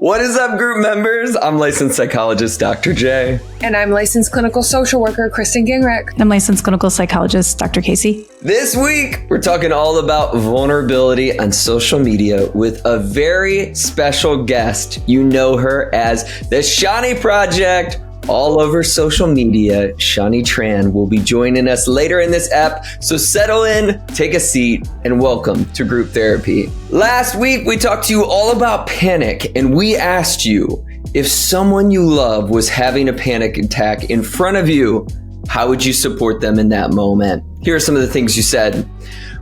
What is up, group members? I'm licensed psychologist Dr. J. And I'm licensed clinical social worker Kristen Gingrich. I'm licensed clinical psychologist Dr. Casey. This week, we're talking all about vulnerability on social media with a very special guest. You know her as the Shani Project. All over social media, Shani Tran will be joining us later in this ep. So settle in, take a seat, and welcome to group therapy. Last week, we talked to you all about panic, and we asked you, if someone you love was having a panic attack in front of you, how would you support them in that moment? Here are some of the things you said.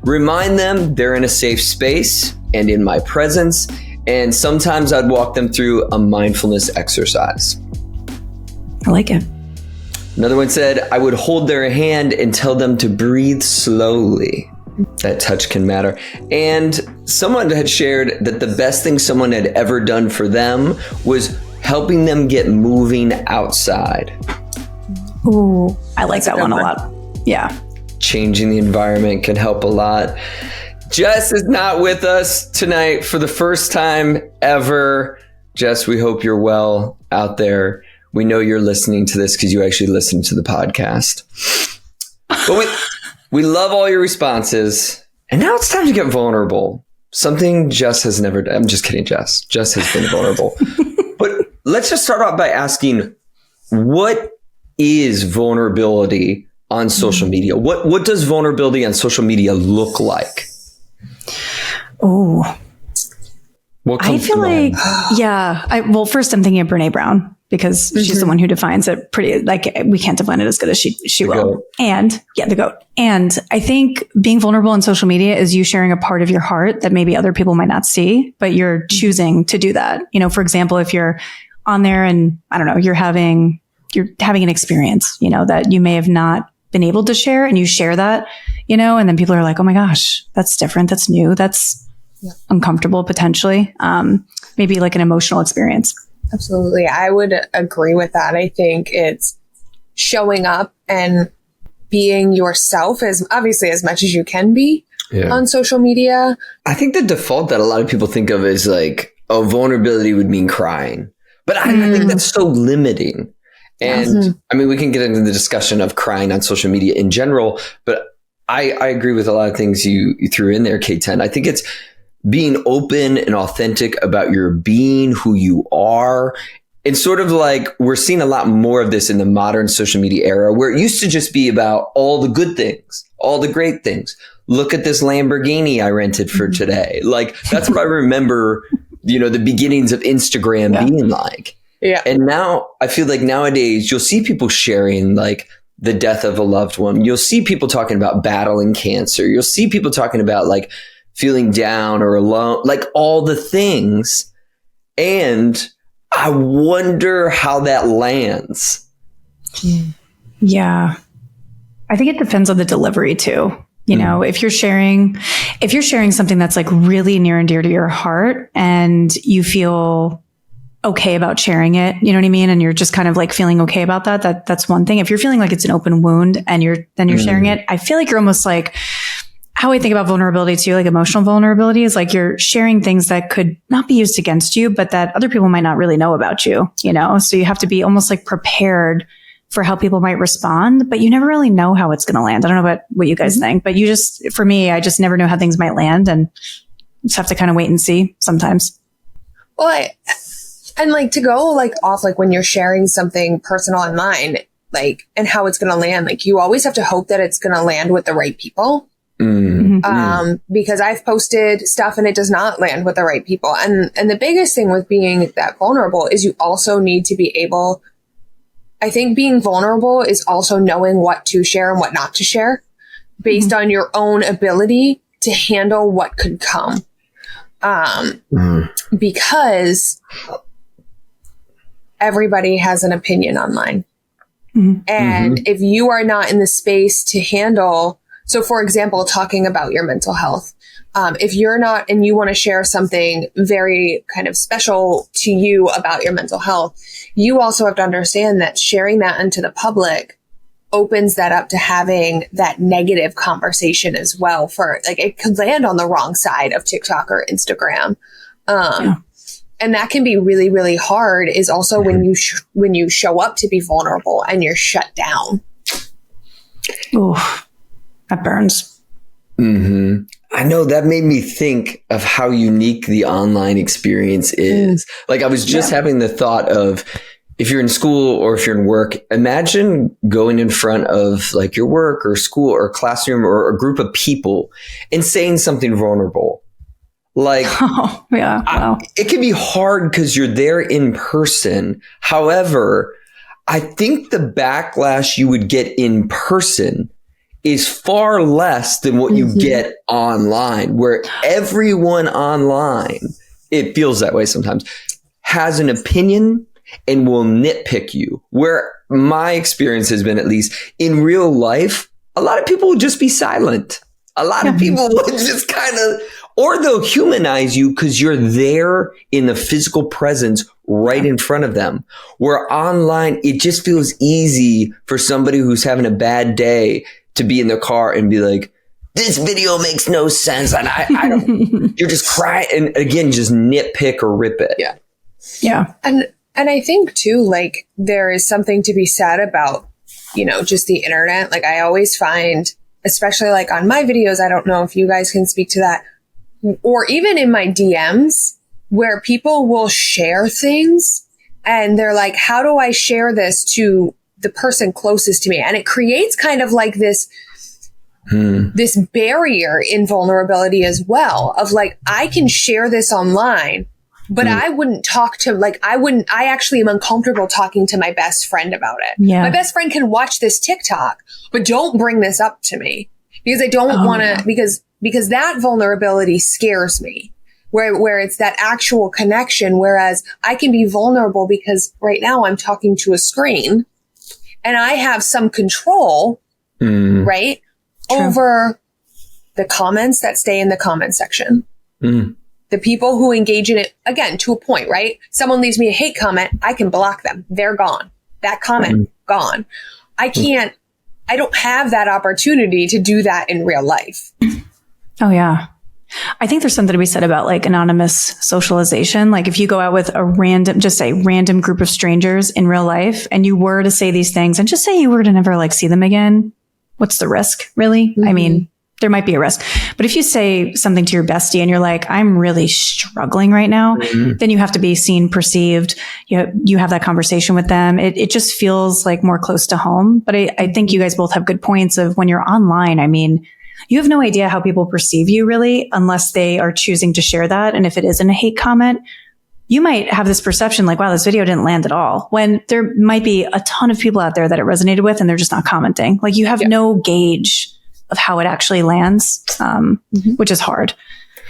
Remind them they're in a safe space and in my presence, and sometimes I'd walk them through a mindfulness exercise. I like it. Another one said, I would hold their hand and tell them to breathe slowly. That touch can matter. And someone had shared that the best thing someone had ever done for them was helping them get moving outside. Ooh, I like that one a lot. Yeah. Changing the environment can help a lot. Jess is not with us tonight for the first time ever. Jess, we hope you're well out there. We know you're listening to this because you actually listen to the podcast. But we love all your responses. And now it's time to get vulnerable. Something Jess has never done. I'm just kidding, Jess. Jess has been vulnerable. But let's just start off by asking, what is vulnerability on social media? What does vulnerability on social media look like? Oh, I feel like, well, first I'm thinking of Brene Brown, because she's the one who defines it pretty, like, we can't define it as good as she will. Goat. And the goat. And I think being vulnerable on social media is you sharing a part of your heart that maybe other people might not see, but you're choosing to do that. You know, for example, if you're on there and I don't know, you're having an experience, you know, that you may have not been able to share, and you share that, you know, and then people are like, oh my gosh, that's different. That's new. That's uncomfortable potentially. Maybe like an emotional experience. Absolutely. I would agree with that. I think it's showing up and being yourself as obviously as much as you can be on social media. I think the default that a lot of people think of is like, oh, vulnerability would mean crying. But I think that's so limiting. And I mean, we can get into the discussion of crying on social media in general, but I agree with a lot of things you threw in there, K10. I think it's being open and authentic about your being, who you are. And sort of like, we're seeing a lot more of this in the modern social media era, where it used to just be about all the good things, all the great things. Look at this Lamborghini I rented for today. Like, that's what I remember, you know, the beginnings of Instagram being like. Yeah. And now I feel like nowadays you'll see people sharing like the death of a loved one. You'll see people talking about battling cancer. You'll see people talking about like feeling down or alone, like all the things. And I wonder how that lands. Yeah. I think it depends on the delivery too. You know, if you're sharing something that's like really near and dear to your heart and you feel okay about sharing it, you know what I mean? And you're just kind of like feeling okay about that's one thing. If you're feeling like it's an open wound and you're sharing it, I feel like you're almost like, how I think about vulnerability too, like emotional vulnerability is like you're sharing things that could not be used against you, but that other people might not really know about you, you know? So you have to be almost like prepared for how people might respond, but you never really know how it's going to land. I don't know about what you guys think, but for me, I just never know how things might land and just have to kind of wait and see sometimes. Well, and like to go like off, like when you're sharing something personal online, like, and how it's going to land, like you always have to hope that it's going to land with the right people. Because I've posted stuff and it does not land with the right people. And the biggest thing with being that vulnerable is you also need to be able, I think being vulnerable is also knowing what to share and what not to share based on your own ability to handle what could come. Because everybody has an opinion online. And if you are not in the space to handle, so for example, talking about your mental health, if you're not, and you want to share something very kind of special to you about your mental health, you also have to understand that sharing that into the public opens that up to having that negative conversation as well. For like, it could land on the wrong side of TikTok or Instagram. And that can be really, really hard is also when you show up to be vulnerable and you're shut down. Ooh, that burns. Mm-hmm. I know that made me think of how unique the online experience is. Like I was just having the thought of if you're in school or if you're in work, imagine going in front of like your work or school or classroom or a group of people and saying something vulnerable. Like, wow. It can be hard because you're there in person. However, I think the backlash you would get in person is far less than what you get online, where everyone online, it feels that way sometimes, has an opinion and will nitpick you. Where my experience has been, at least in real life, a lot of people will just be silent. A lot of people will just kind of, or they'll humanize you because you're there in the physical presence right in front of them. Where online, it just feels easy for somebody who's having a bad day to be in their car and be like, this video makes no sense. And I don't, you're just crying. And again, just nitpick or rip it. Yeah. Yeah. And I think too, like there is something to be said about, you know, just the internet. Like I always find, especially like on my videos, I don't know if you guys can speak to that, or even in my DMs where people will share things and they're like, how do I share this to the person closest to me? And it creates kind of like this barrier in vulnerability as well of like, I can share this online, but I wouldn't talk to I actually am uncomfortable talking to my best friend about it. Yeah. My best friend can watch this TikTok, but don't bring this up to me because I don't want to, because that vulnerability scares me where it's that actual connection. Whereas I can be vulnerable because right now I'm talking to a screen and I have some control, right? True. Over the comments that stay in the comment section. The people who engage in it, again, to a point, right? Someone leaves me a hate comment, I can block them. They're gone. That comment, gone. I don't have that opportunity to do that in real life. Oh, yeah. I think there's something to be said about like anonymous socialization. Like if you go out with a random group of strangers in real life and you were to say these things and just say you were to never like see them again, what's the risk really? I mean, there might be a risk, but if you say something to your bestie and you're like, I'm really struggling right now, then you have to be seen, perceived. You have that conversation with them. It just feels like more close to home. But I think you guys both have good points of when you're online. I mean, you have no idea how people perceive you really, unless they are choosing to share that. And if it isn't a hate comment, you might have this perception like, wow, this video didn't land at all, when there might be a ton of people out there that it resonated with and they're just not commenting. Like you have no gauge of how it actually lands, which is hard.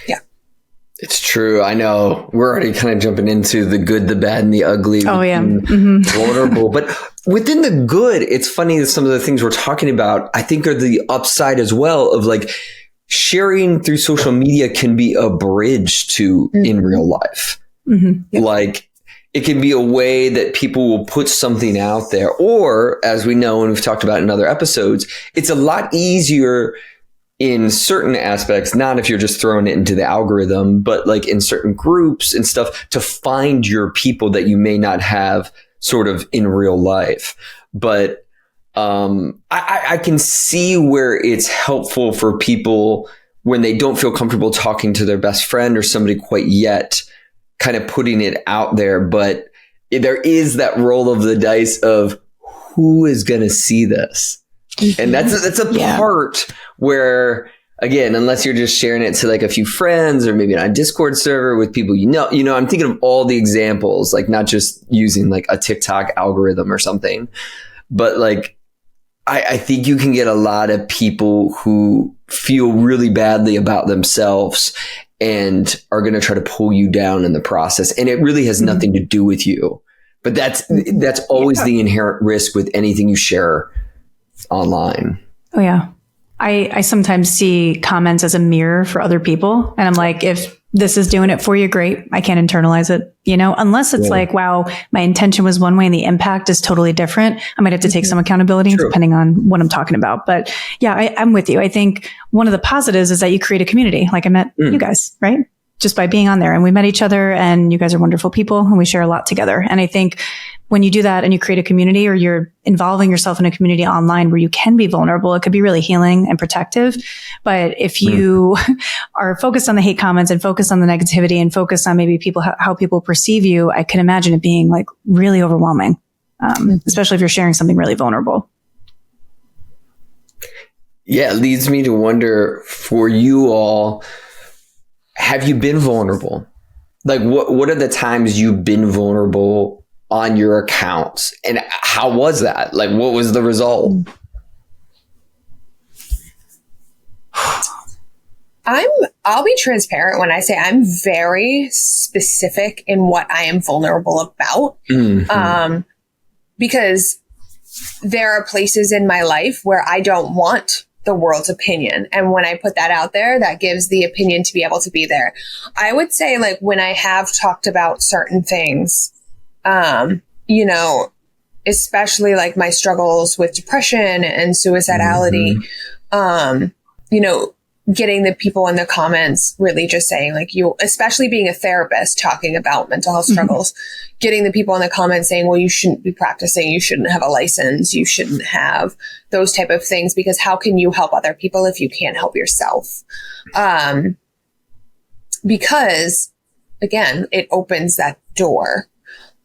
Yeah. It's true. I know we're already kind of jumping into the good, the bad, and the ugly. Oh, yeah. Vulnerable. But within the good, it's funny that some of the things we're talking about, I think are the upside as well of like sharing through social media can be a bridge to in real life. Like it can be a way that people will put something out there, or as we know, and we've talked about in other episodes, it's a lot easier in certain aspects, not if you're just throwing it into the algorithm, but like in certain groups and stuff to find your people that you may not have sort of in real life. But I can see where it's helpful for people when they don't feel comfortable talking to their best friend or somebody quite yet, kind of putting it out there. But there is that roll of the dice of who is going to see this. And that's a part where, again, unless you're just sharing it to like a few friends or maybe on a Discord server with people, I'm thinking of all the examples, like not just using like a TikTok algorithm or something, but like, I think you can get a lot of people who feel really badly about themselves and are going to try to pull you down in the process. And it really has nothing to do with you. But that's always the inherent risk with anything you share online. Oh, yeah. I sometimes see comments as a mirror for other people. And I'm like, if this is doing it for you, great. I can't internalize it, unless it's like, wow, my intention was one way and the impact is totally different. I might have to take some accountability depending on what I'm talking about. But yeah, I'm with you. I think one of the positives is that you create a community. Like I met you guys, right? just by being on there. And we met each other, and you guys are wonderful people, and we share a lot together. And I think when you do that and you create a community, or you're involving yourself in a community online where you can be vulnerable, it could be really healing and protective. But if you are focused on the hate comments and focused on the negativity and focused on maybe people, how people perceive you, I can imagine it being like really overwhelming, especially if you're sharing something really vulnerable. Yeah, it leads me to wonder, for you all, have you been vulnerable? Like, what are the times you've been vulnerable on your accounts, and how was that? Like, what was the result? I'll be transparent when I say I'm very specific in what I am vulnerable about. Because there are places in my life where I don't want the world's opinion. And when I put that out there, that gives the opinion to be able to be there. I would say, like, when I have talked about certain things, you know, especially like my struggles with depression and suicidality, you know, getting the people in the comments really just saying, like, you, especially being a therapist talking about mental health struggles, getting the people in the comments saying, well, you shouldn't be practicing, you shouldn't have a license, you shouldn't have those type of things, because how can you help other people if you can't help yourself? Because again, it opens that door.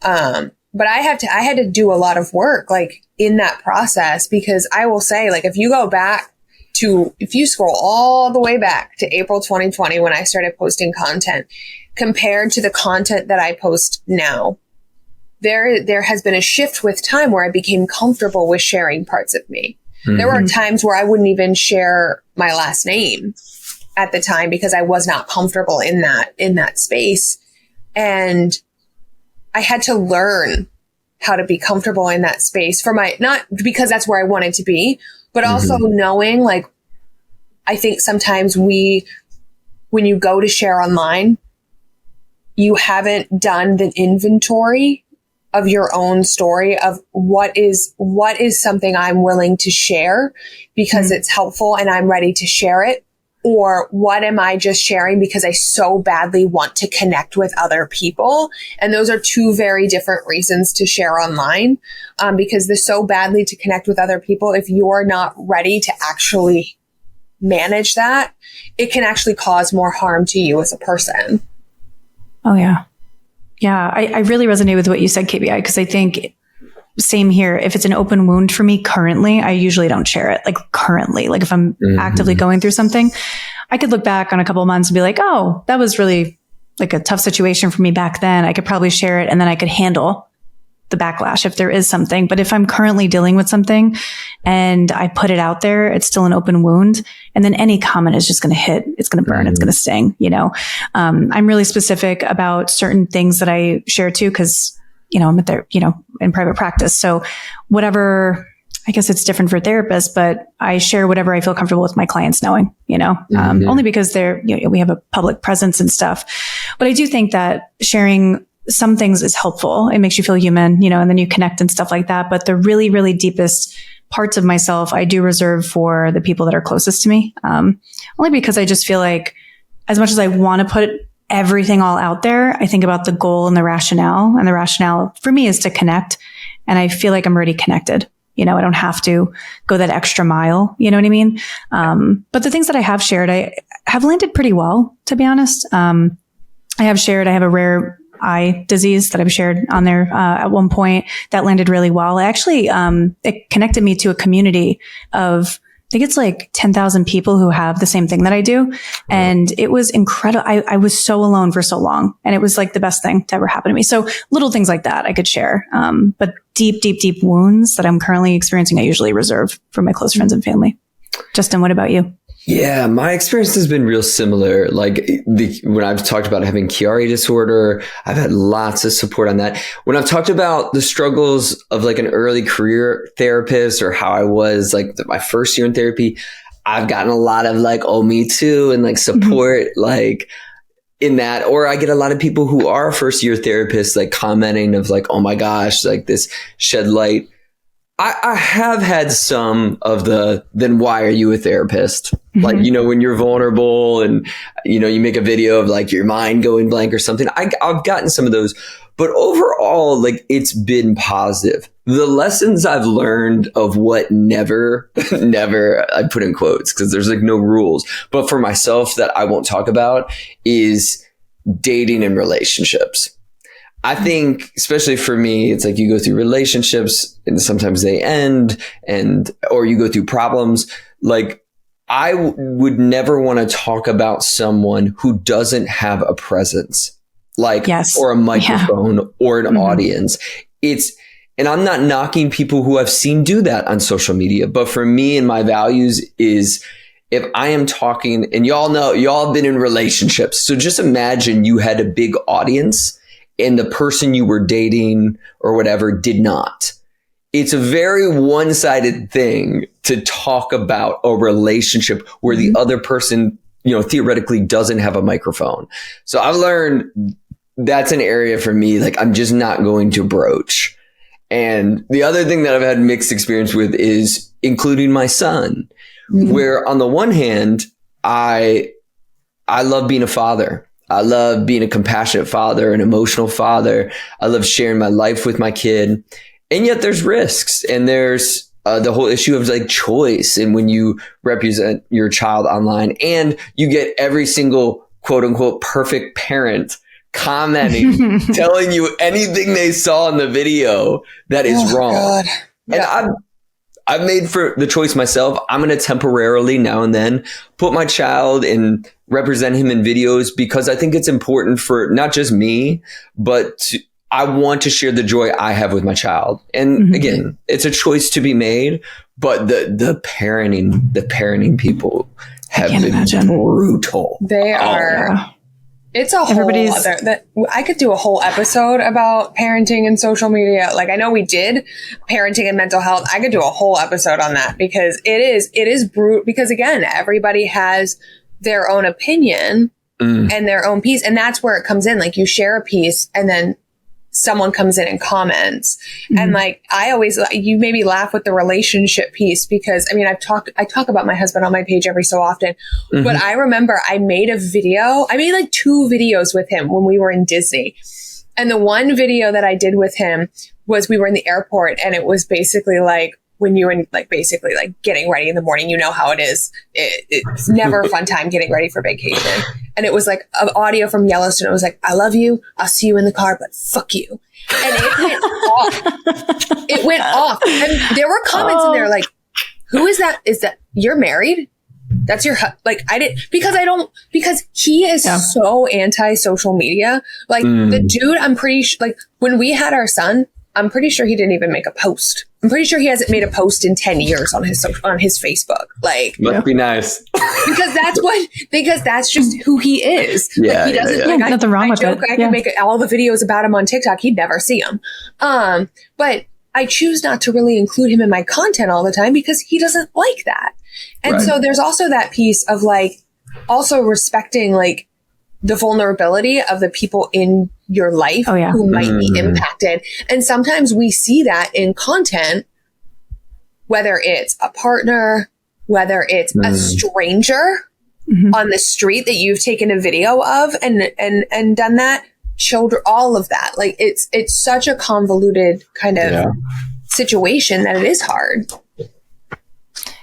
But I had to do a lot of work, like, in that process, because I will say, like, if you scroll all the way back to April 2020, when I started posting content, compared to the content that I post now, there has been a shift with time where I became comfortable with sharing parts of me. There were times where I wouldn't even share my last name at the time because I was not comfortable in that space. And I had to learn how to be comfortable in that space not because that's where I wanted to be, but also knowing, like, I think sometimes when you go to share online, you haven't done the inventory of your own story of what is something I'm willing to share because it's helpful and I'm ready to share it. Or what am I just sharing because I so badly want to connect with other people? And those are two very different reasons to share online, because the so badly to connect with other people, if you're not ready to actually manage that, it can actually cause more harm to you as a person. Oh, yeah. Yeah, I really resonate with what you said, KBI, because I think same here. If it's an open wound for me currently, I usually don't share it. Like, currently, like, if I'm actively going through something, I could look back on a couple of months and be like, oh, that was really like a tough situation for me back then. I could probably share it, and then I could handle the backlash if there is something. But if I'm currently dealing with something and I put it out there, it's still an open wound. And then any comment is just going to hit, it's going to burn, it's going to sting, you know? I'm really specific about certain things that I share too, because, you know, I'm at there, you know, in private practice. So whatever, I guess it's different for therapists, but I share whatever I feel comfortable with my clients knowing, you know, only because we have a public presence and stuff. But I do think that sharing some things is helpful. It makes you feel human, you know, and then you connect and stuff like that. But the really, really deepest parts of myself, I do reserve for the people that are closest to me. Only because I just feel like, as much as I want to put everything all out there, I think about the goal and the rationale. And the rationale for me is to connect. And I feel like I'm already connected. You know, I don't have to go that extra mile. You know what I mean? But the things that I have shared, I have landed pretty well, to be honest. I have a rare eye disease that I've shared on there at one point that landed really well. Actually, it connected me to a community of, I think it's like 10,000 people who have the same thing that I do. And it was incredible. I was so alone for so long, and it was like the best thing to ever happen to me. So little things like that I could share. But deep, deep, deep wounds that I'm currently experiencing, I usually reserve for my close friends and family. Justin, what about you? Yeah, my experience has been real similar. Like, when I've talked about having Chiari disorder, I've had lots of support on that. When I've talked about the struggles of like an early career therapist, or how I was like my first year in therapy, I've gotten a lot of like, oh, me too, and like support like in that. Or I get a lot of people who are first year therapists like commenting of like, oh my gosh, like this shed light I have had some of then why are you a therapist? Mm-hmm. Like, when you're vulnerable and, you make a video of like your mind going blank or something. I've gotten some of those, but overall, like it's been positive. The lessons I've learned of what never, I put in quotes because there's like no rules, but for myself that I won't talk about is dating and relationships. I think, especially for me, it's like you go through relationships and sometimes they end or you go through problems. Like I would never want to talk about someone who doesn't have a presence, like, or a microphone or an audience. And I'm not knocking people who I've seen do that on social media. But for me and my values is if I am talking, and y'all have been in relationships. So just imagine you had a big audience and the person you were dating or whatever did not. It's a very one-sided thing to talk about a relationship where the other person, theoretically doesn't have a microphone. So I've learned that's an area for me, like I'm just not going to broach. And the other thing that I've had mixed experience with is including my son, where on the one hand, I love being a father. I love being a compassionate father, an emotional father. I love sharing my life with my kid. And yet there's risks and there's the whole issue of like choice. And when you represent your child online and you get every single quote unquote perfect parent commenting, telling you anything they saw in the video that is wrong. God. And I've made for the choice myself. I'm going to temporarily now and then put my child and represent him in videos because I think it's important for not just me, but I want to share the joy I have with my child. And again, it's a choice to be made, but the parenting people have been brutal. They are. It's a whole other, I could do a whole episode about parenting and social media. Like I know we did parenting and mental health. I could do a whole episode on that because it is brutal because again, everybody has their own opinion and their own piece. And that's where it comes in. Like you share a piece and then someone comes in and comments. And like, you maybe laugh with the relationship piece because I mean, I talk about my husband on my page every so often, but I remember I made like 2 videos with him when we were in Disney. And the one video that I did with him was we were in the airport and it was basically like, when you're in like basically like getting ready in the morning, you know how it is. It's never a fun time getting ready for vacation. And it was like an audio from Yellowstone. It was like, I love you. I'll see you in the car, but fuck you. And it went off. It went off. And there were comments in there like, who is that? Is that you're married? That's your, like, because he is so anti social media. Like the dude, I'm pretty sure, like when we had our son, I'm pretty sure he didn't even make a post. I'm pretty sure he hasn't made a post in 10 years on his Facebook. Like, must be nice. because that's just who he is. Yeah, like, he doesn't. Like, nothing wrong with it. I can make all the videos about him on TikTok. He'd never see them. But I choose not to really include him in my content all the time because he doesn't like that. And so there's also that piece of like, also respecting like the vulnerability of the people in your life who might be impacted. And sometimes we see that in content, whether it's a partner, whether it's a stranger on the street that you've taken a video of and done that, children, all of that. Like it's such a convoluted kind of situation that it is hard. It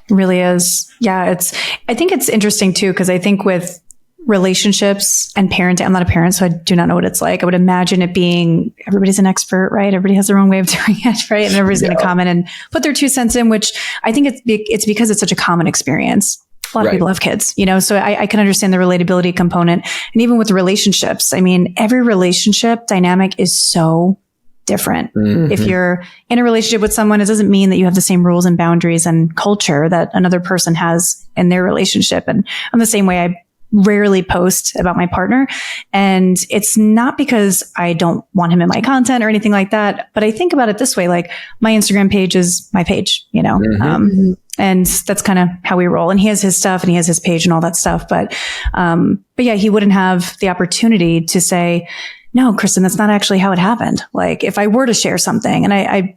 really is. Yeah. I think it's interesting too, because I think with relationships and parenting, I'm not a parent, so I do not know what it's like. I would imagine it being everybody's an expert, right? Everybody has their own way of doing it, right? And everybody's going to comment and put their 2 cents in, which I think it's because it's such a common experience. A lot of people have kids, so I can understand the relatability component. And even with relationships, I mean, every relationship dynamic is so different. If you're in a relationship with someone, it doesn't mean that you have the same rules and boundaries and culture that another person has in their relationship. And I'm the same way. I rarely post about my partner. And it's not because I don't want him in my content or anything like that. But I think about it this way, like my Instagram page is my page, and that's kind of how we roll. And he has his stuff and he has his page and all that stuff. But yeah, he wouldn't have the opportunity to say, no, Kristen, that's not actually how it happened. Like if I were to share something, and I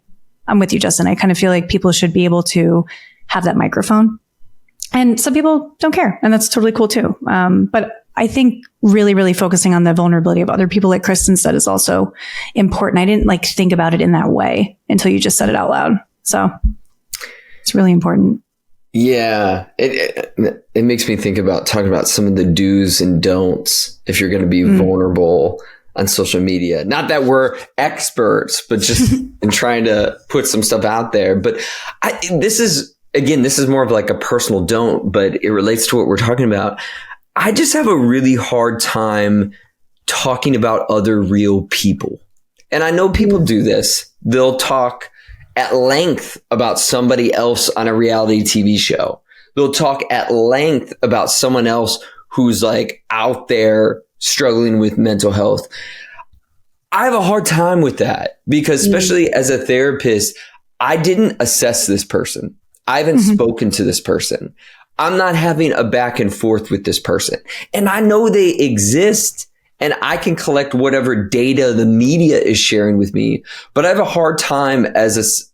I'm with you, Justin. I kind of feel like people should be able to have that microphone, and some people don't care, and that's totally cool too. But I think really, really focusing on the vulnerability of other people, like Kristen said, is also important. I didn't like think about it in that way until you just said it out loud. So it's really important. Yeah. It makes me think about talking about some of the do's and don'ts if you're going to be vulnerable on social media. Not that we're experts, but just in trying to put some stuff out there. But this is more of like a personal don't, but it relates to what we're talking about. I just have a really hard time talking about other real people. And I know people do this. They'll talk at length about somebody else on a reality TV show. They'll talk at length about someone else who's like out there struggling with mental health. I have a hard time with that because especially as a therapist, I didn't assess this person. I haven't spoken to this person. I'm not having a back and forth with this person. And I know they exist and I can collect whatever data the media is sharing with me. But I have a hard time as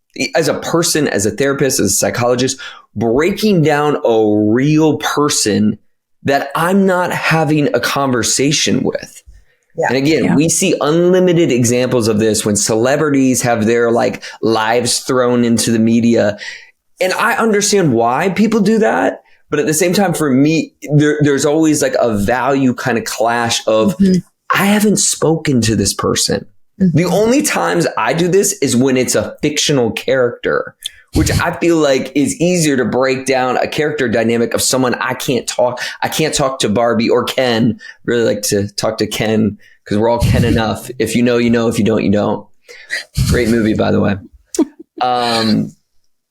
a person, as a therapist, as a psychologist, breaking down a real person that I'm not having a conversation with. Yeah. And again, we see unlimited examples of this when celebrities have their like lives thrown into the media. And I understand why people do that. But at the same time, for me, there's always like a value kind of clash of I haven't spoken to this person. The only times I do this is when it's a fictional character, which I feel like is easier to break down a character dynamic of someone I can't talk to Barbie or Ken. Really like to talk to Ken because we're all Ken enough. If you know, you know. If you don't, you don't. Great movie, by the way.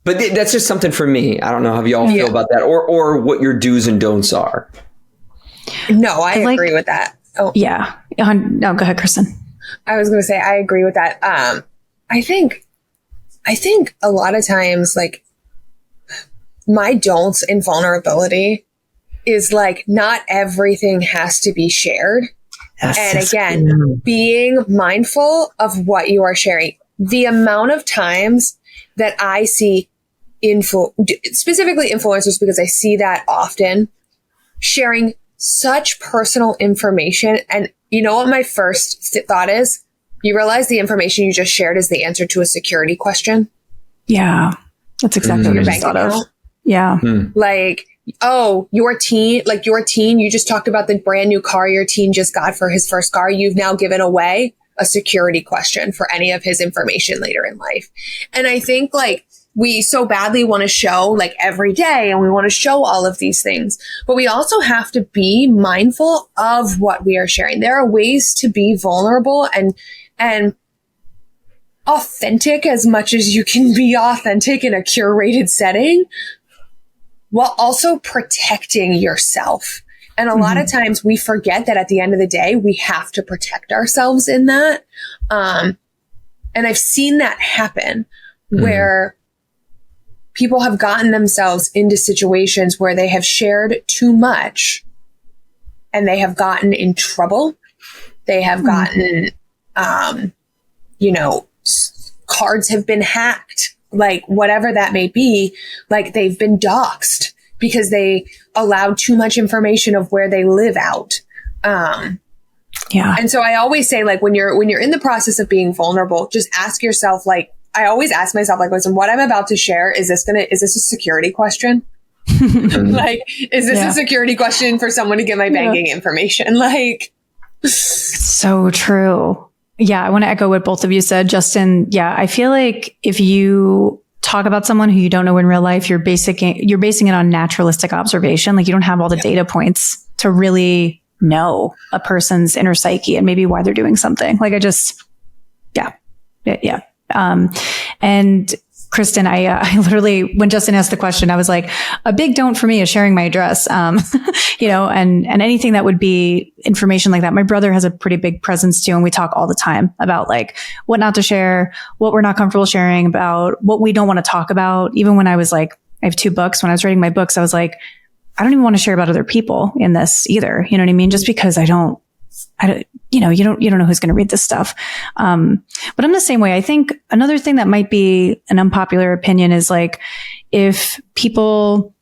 But that's just something for me. I don't know how y'all feel about that or what your do's and don'ts are. No, I agree with that. Oh, yeah. No, go ahead, Kristen. I was going to say, I agree with that. I think a lot of times, like my don'ts in vulnerability is like, not everything has to be shared. And again, being mindful of what you are sharing. The amount of times that I see specifically influencers, because I see that often, sharing such personal information. And you know what my first thought is? You realize the information you just shared is the answer to a security question? Yeah. That's exactly what I just thought of. Yeah. Like, oh, your teen, you just talked about the brand new car your teen just got for his first car. You've now given away a security question for any of his information later in life. And I think like we so badly want to show like every day and we want to show all of these things, but we also have to be mindful of what we are sharing. There are ways to be vulnerable and authentic as much as you can be authentic in a curated setting while also protecting yourself. And a lot of times we forget that at the end of the day, we have to protect ourselves in that. And I've seen that happen where people have gotten themselves into situations where they have shared too much and they have gotten in trouble. They have gotten, cards have been hacked, like whatever that may be, like they've been doxxed because they allowed too much information of where they live out. And so I always say, like, when you're in the process of being vulnerable, just ask yourself, like, I always ask myself, like, listen, what I'm about to share, is this a security question? Like, is this a security question for someone to get my banking information? Like, so true. Yeah. I want to echo what both of you said, Justin. Yeah. I feel like if you talk about someone who you don't know in real life, you're basing it on naturalistic observation. Like you don't have all the data points to really know a person's inner psyche and maybe why they're doing something. Like and Kristen, I literally, when Justin asked the question, I was like, a big don't for me is sharing my address. And anything that would be information like that. My brother has a pretty big presence too. And we talk all the time about like what not to share, what we're not comfortable sharing, about what we don't want to talk about. Even when I was like, I have 2 books. When I was writing my books, I was like, I don't even want to share about other people in this either. You know what I mean? Just because I don't you don't know who's going to read this stuff. But I'm the same way. I think another thing that might be an unpopular opinion is like, if people,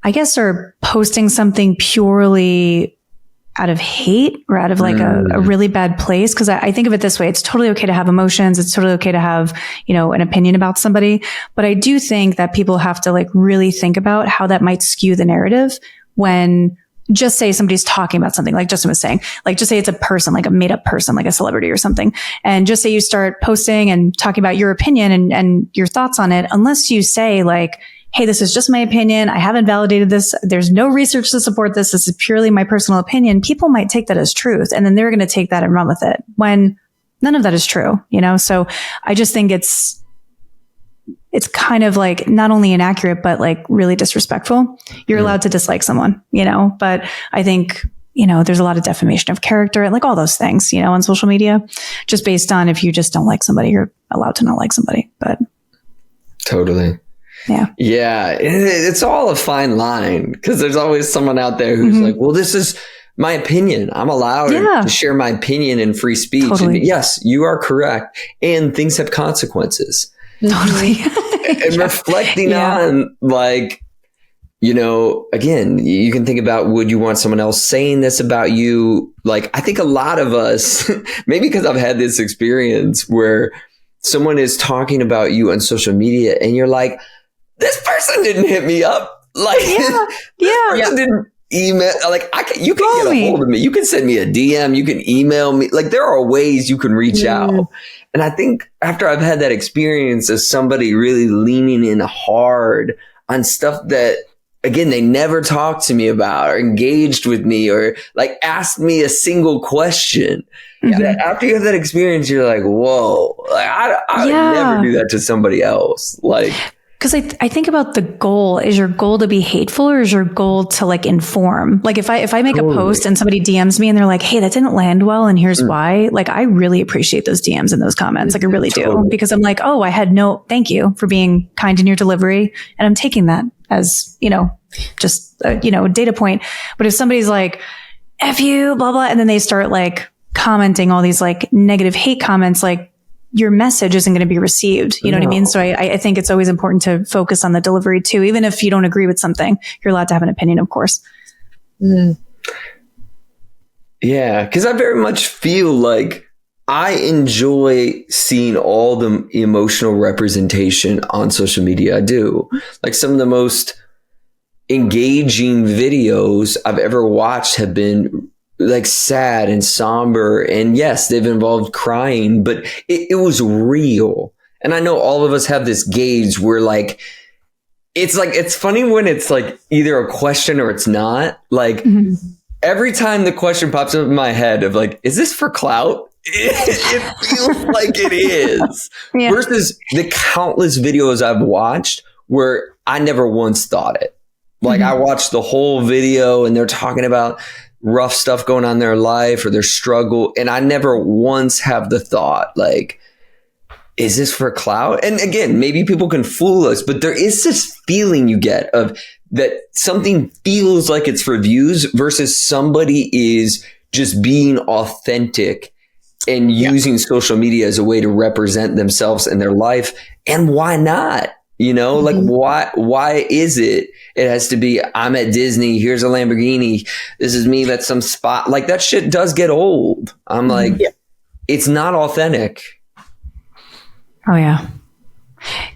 I guess, are posting something purely out of hate or out of like a really bad place. Cause I think of it this way. It's totally okay to have emotions. It's totally okay to have, an opinion about somebody. But I do think that people have to like really think about how that might skew the narrative when just say somebody's talking about something like Justin was saying, like just say it's a person, like a made up person, like a celebrity or something. And just say you start posting and talking about your opinion and your thoughts on it, unless you say like, hey, this is just my opinion. I haven't validated this. There's no research to support this. This is purely my personal opinion. People might take that as truth. And then they're going to take that and run with it when none of that is true, So I just think it's kind of like not only inaccurate, but like really disrespectful. You're allowed to dislike someone, but I think, there's a lot of defamation of character and like all those things, on social media, just based on if you just don't like somebody, you're allowed to not like somebody, but. Totally. Yeah. Yeah. It's all a fine line because there's always someone out there who's like, well, this is my opinion. I'm allowed to share my opinion in free speech. Totally. And yes, you are correct. And things have consequences. Totally. And reflecting on like, again, you can think about, would you want someone else saying this about you? Like, I think a lot of us, maybe because I've had this experience where someone is talking about you on social media and you're like, this person didn't hit me up. Like, this person didn't email. Like, you can get a hold of me. You can send me a DM. You can email me. Like, there are ways you can reach out. And I think after I've had that experience of somebody really leaning in hard on stuff that, again, they never talked to me about or engaged with me or like asked me a single question. After you have that experience, you're like, whoa, like, I would never do that to somebody else. Like, because I think about the goal. Is your goal to be hateful or is your goal to like inform? Like if I make a post and somebody DMs me and they're like, hey, that didn't land well and here's why, like I really appreciate those DMs and those comments. Like I really do, because I'm like, oh, thank you for being kind in your delivery. And I'm taking that as, just, a data point. But if somebody's like, F you, blah, blah, and then they start like commenting all these like negative hate comments, like, your message isn't going to be received. You know what I mean? So I think it's always important to focus on the delivery too. Even if you don't agree with something, you're allowed to have an opinion, of course. Yeah. Cause I very much feel like I enjoy seeing all the emotional representation on social media. I do. Like some of the most engaging videos I've ever watched have been like sad and somber. And yes, they've involved crying, but it was real. And I know all of us have this gauge where like, it's funny when it's like either a question or it's not. Like every time the question pops up in my head of like, is this for clout? It feels like it is. Versus the countless videos I've watched where I never once thought it. Like I watched the whole video and they're talking about rough stuff going on in their life or their struggle. And I never once have the thought like, is this for clout? And again, maybe people can fool us, but there is this feeling you get of that something feels like it's for views versus somebody is just being authentic and using social media as a way to represent themselves and their life. And why not? Like why is it has to be, I'm at Disney, here's a Lamborghini, this is me at some spot. Like that shit does get old. I'm like, it's not authentic. Oh yeah.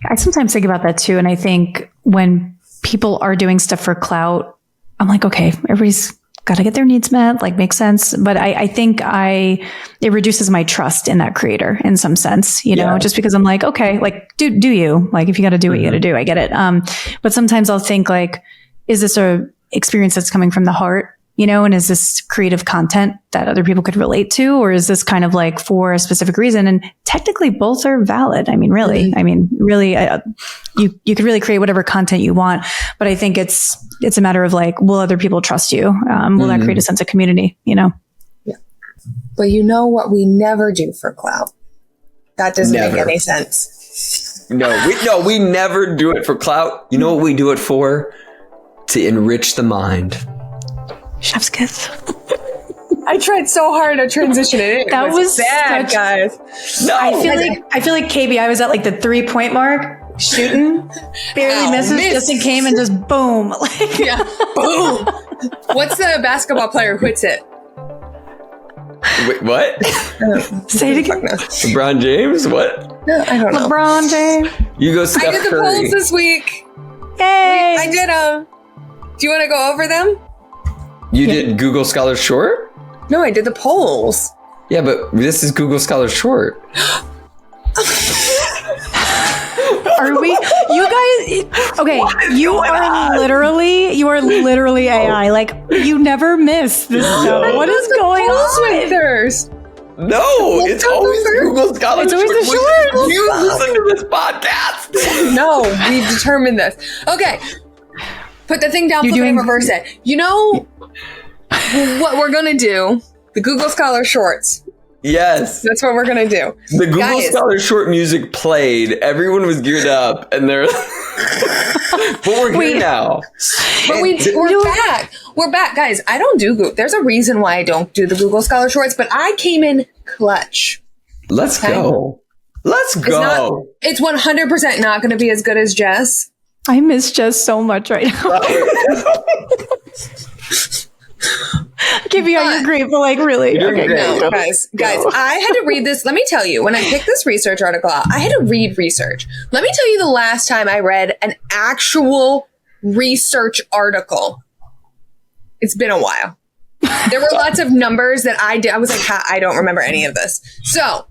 I sometimes think about that too. And I think when people are doing stuff for clout, I'm like, okay, everybody's got to get their needs met, like makes sense. But I think it reduces my trust in that creator in some sense, just because I'm like, okay, like do you, like if you got to do what you got to do, I get it. But sometimes I'll think like, is this a experience that's coming from the heart, and is this creative content that other people could relate to, or is this kind of like for a specific reason? And technically both are valid. I mean, really, you could really create whatever content you want, but I think it's a matter of like, will other people trust you? Will that create a sense of community, Yeah. But what we never do for clout? That doesn't make any sense. No, we never do it for clout. You know what we do it for? To enrich the mind. Chef's kiss. I tried so hard to transition it in. That was bad, guys. No. I feel like KB, I was at like the 3-point mark, shooting, barely misses, just it came and just boom. Like, Yeah, boom. What's the basketball player who hits it? Wait, what? say it again. LeBron James? What? No, I don't know. LeBron James. You go Steph I did the Curry. polls this week. Yay! I did them. Do you want to go over them? You did Google Scholar Short? No, I did the polls. Yeah, but this is Google Scholar Short. Are we? You guys? Okay, you are literally AI. Like you never miss this stuff. What is going on? Winners. No, it's always Google Scholar It's Short. always the short. You listen to this podcast. No, we've determined this. Okay. Put the thing down, flip it and reverse it. You know what we're going to do? The Google Scholar Shorts. Yes. That's what we're going to do. The Google Guys. Scholar Short music played. Everyone was geared up, and they're. But we're here now. But we're back. We're back. Guys, I don't do Google. There's a reason why I don't do the Google Scholar Shorts, but I came in clutch. Let's go. Let's go. It's 100% not going to be as good as Jess. I miss Jess so much right now. KB, are you great? But like, really? You're Okay, great. No, guys, I had to read this. Let me tell you, when I picked this research article out, I had to read research. Let me tell you the last time I read an actual research article. It's been a while. There were lots of numbers that I did. I was like, I don't remember any of this. So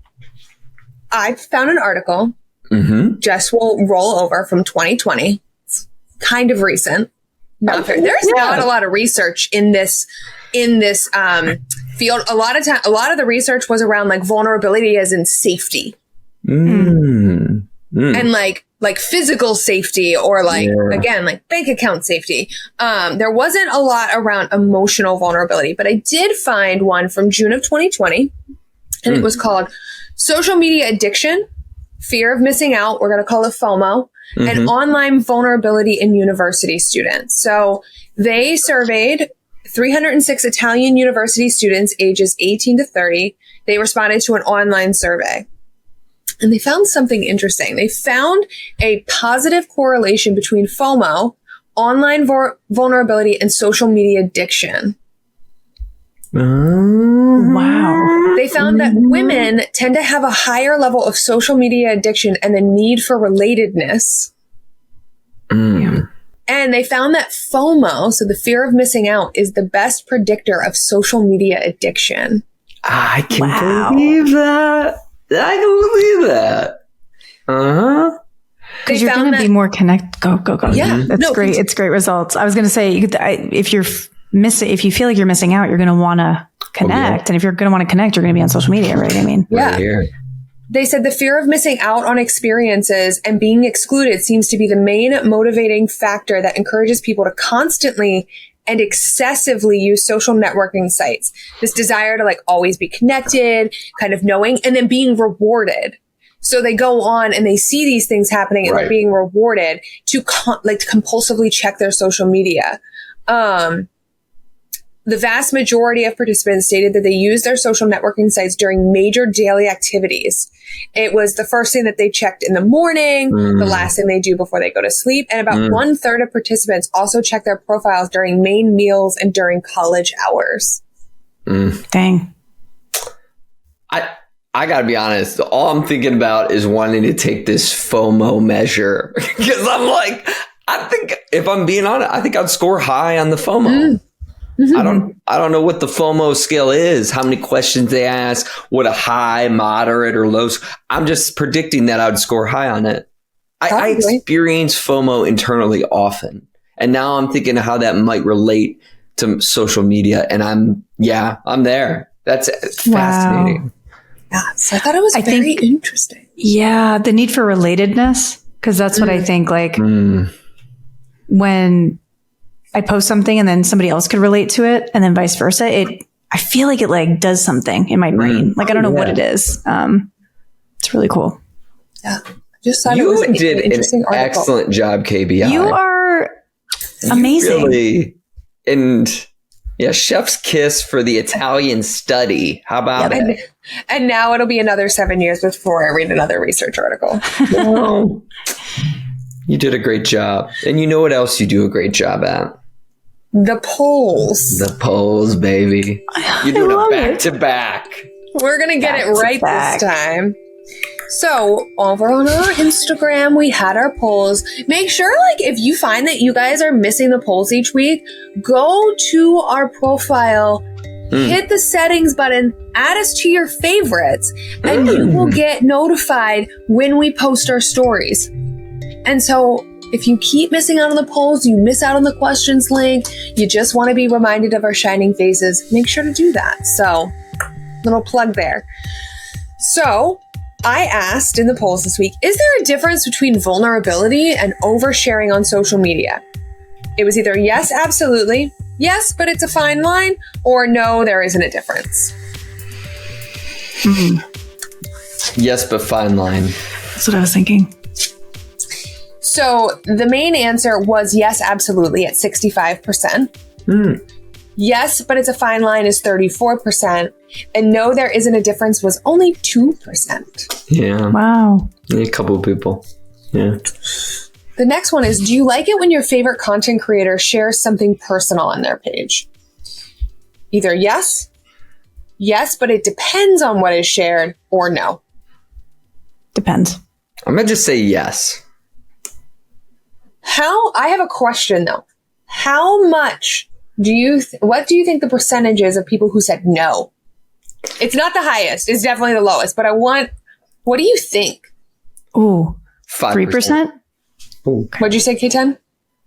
I found an article. Mm-hmm. Jess will roll over from 2020. It's kind of recent. Not fair. There's not a lot of research in this field. A lot of the research was around like vulnerability as in safety. And like physical safety or like again like bank account safety. There wasn't a lot around emotional vulnerability, but I did find one from June of 2020, and it was called Social Media Addiction, Fear of Missing Out. We're going to call it FOMO. And online vulnerability in university students. So they surveyed 306 Italian university students ages 18 to 30. They responded to an online survey. And they found something interesting. They found a positive correlation between FOMO, online vulnerability, and social media addiction. Wow. They found that women tend to have a higher level of social media addiction and the need for relatedness. And they found that FOMO, so the fear of missing out, is the best predictor of social media addiction. I can believe that. I can believe that. Uh-huh. Because you're going to be more connected. Go. Yeah. That's great. It's great results. I was going to say, if you feel like you're missing out, you're going to want to connect. And if you're going to want to connect, you're going to be on social media, right? I mean, yeah. Right here. They said the fear of missing out on experiences and being excluded seems to be the main motivating factor that encourages people to constantly and excessively use social networking sites. This desire to like always be connected, kind of knowing, and then being rewarded. So they go on and they see these things happening and they're being rewarded to compulsively check their social media. The vast majority of participants stated that they used their social networking sites during major daily activities. It was the first thing that they checked in the morning, the last thing they do before they go to sleep. And about 1/3 of participants also check their profiles during main meals and during college hours. dang. I gotta be honest. All I'm thinking about is wanting to take this FOMO measure because I'm like, I think if I'm being honest, I think I'd score high on the FOMO. I don't know what the FOMO scale is, how many questions they ask, what a high, moderate, or low. I'm just predicting that I'd score high on it. I experience FOMO internally often. And now I'm thinking how that might relate to social media. And I'm there. That's fascinating. Yeah, so I thought it was very interesting. Yeah, the need for relatedness, because that's what I think, like, when I post something and then somebody else could relate to it and then vice versa, I feel like it like does something in my brain. Like, I don't know what it is. It's really cool. Yeah. Just thought it was an interesting article. Excellent job, KBI. You are amazing. Really, and Yeah, chef's kiss for the Italian study. How about it? And now it'll be another 7 years before I read another research article. Well, you did a great job. And you know what else you do a great job at? The polls. The polls, baby. You're doing a back-to-back. We're going to get it right this time. So over on our Instagram, we had our polls. Make sure, like, if you find that you guys are missing the polls each week, go to our profile, hit the settings button, add us to your favorites, and you will get notified when we post our stories. And so if you keep missing out on the polls, you miss out on the questions link, you just want to be reminded of our shining faces, make sure to do that. So, little plug there. So, I asked in the polls this week, is there a difference between vulnerability and oversharing on social media? It was either yes, absolutely, yes, but it's a fine line, or no, there isn't a difference. Yes, but fine line. That's what I was thinking. So the main answer was yes, absolutely at 65%. Yes, but it's a fine line is 34%. And no, there isn't a difference was only 2%. Yeah. Wow. A couple of people. Yeah. The next one is, do you like it when your favorite content creator shares something personal on their page? Either yes, but it depends on what is shared, or no. Depends. I'm going to just say yes. I have a question though. How much what do you think the percentage is of people who said no? It's not the highest. It's definitely the lowest, but what do you think? Ooh, 5%. 3%? What'd you say, K10?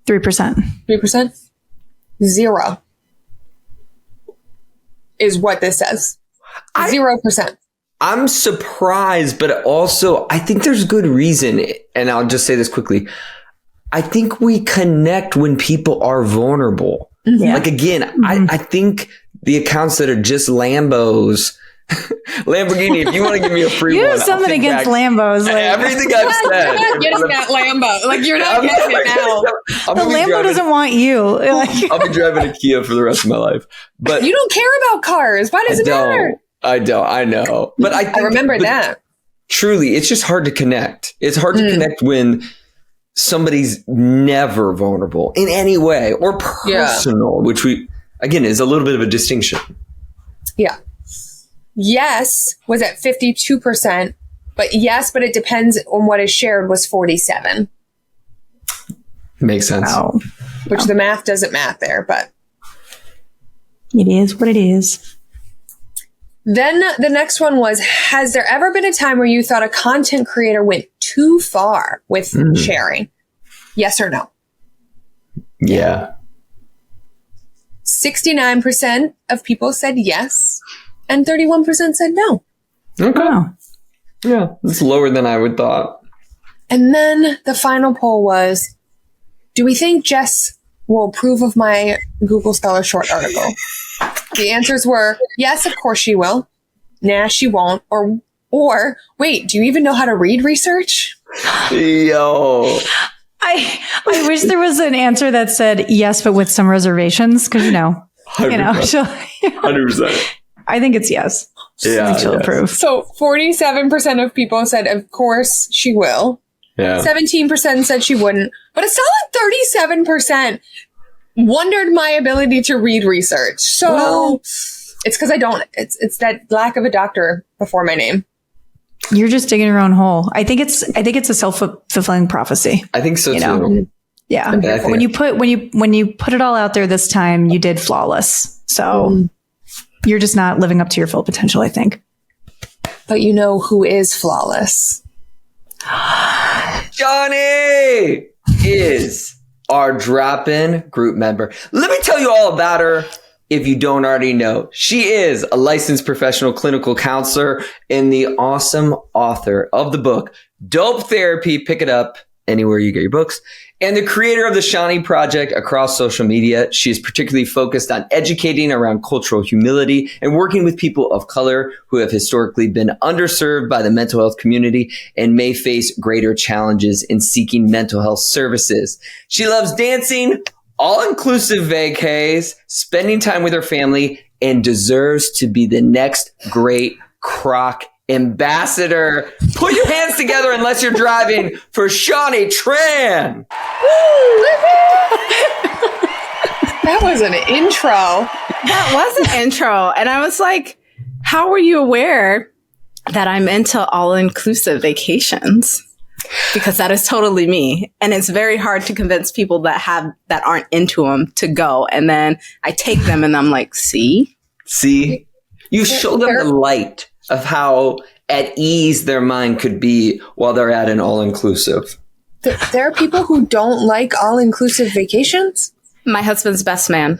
3%. 3%? 0 is what this says. 0%. I'm surprised, but also I think there's good reason. And I'll just say this quickly. I think we connect when people are vulnerable. Yeah. Like, again, I think the accounts that are just Lambos, Lamborghini, if you want to give me a free You one. have something against Lambos. Like, Everything I've said. You're not getting that Lambo. Like, you're not getting it now. the Lambo doesn't want you. Like, I'll be driving a Kia for the rest of my life. But you don't care about cars. Why does it matter? I don't. I know. But I remember that. Truly, it's just hard to connect. It's hard to connect when somebody's never vulnerable in any way or personal, which again, is a little bit of a distinction. Yeah. Yes was at 52%, but it depends on what is shared was 47%. Makes sense. wow. Which the math doesn't math there, but. It is what it is. Then the next one was, has there ever been a time where you thought a content creator went too far with sharing? Yes or no? Yeah. 69% of people said yes, and 31% said no. Okay. Wow. Yeah, it's lower than I would thought. And then the final poll was, do we think Jess will approve of my Google Scholar short article? The answers were, yes, of course she will. Nah, she won't. Or wait, do you even know how to read research? Yo. I wish there was an answer that said yes, but with some reservations, because 100%. I think it's yes. Yeah, I think she'll approve. So 47% of people said, of course she will. Yeah. 17% said she wouldn't. But a solid 37% wondered my ability to read research. So it's because I don't. It's that lack of a doctor before my name. You're just digging your own hole. I think it's a self-fulfilling prophecy. I think so too. Yeah. When you put it all out there this time, you did flawless. So you're just not living up to your full potential, I think. But you know who is flawless? Johnny is our drop-in group member. Let me tell you all about her. If you don't already know, she is a licensed professional clinical counselor and the awesome author of the book, Dope Therapy. Pick it up anywhere you get your books. And the creator of the Shani Project across social media. She is particularly focused on educating around cultural humility and working with people of color who have historically been underserved by the mental health community and may face greater challenges in seeking mental health services. She loves dancing, all-inclusive vacays, spending time with her family, and deserves to be the next great Croc ambassador. Put your hands together unless you're driving for Shani Tran. That was an intro. That was an intro. And I was like, how were you aware that I'm into all-inclusive vacations? Because that is totally me. And it's very hard to convince people that aren't into them to go. And then I take them and I'm like, see? You show them the light of how at ease their mind could be while they're at an all-inclusive. There are people who don't like all-inclusive vacations? My husband's best man.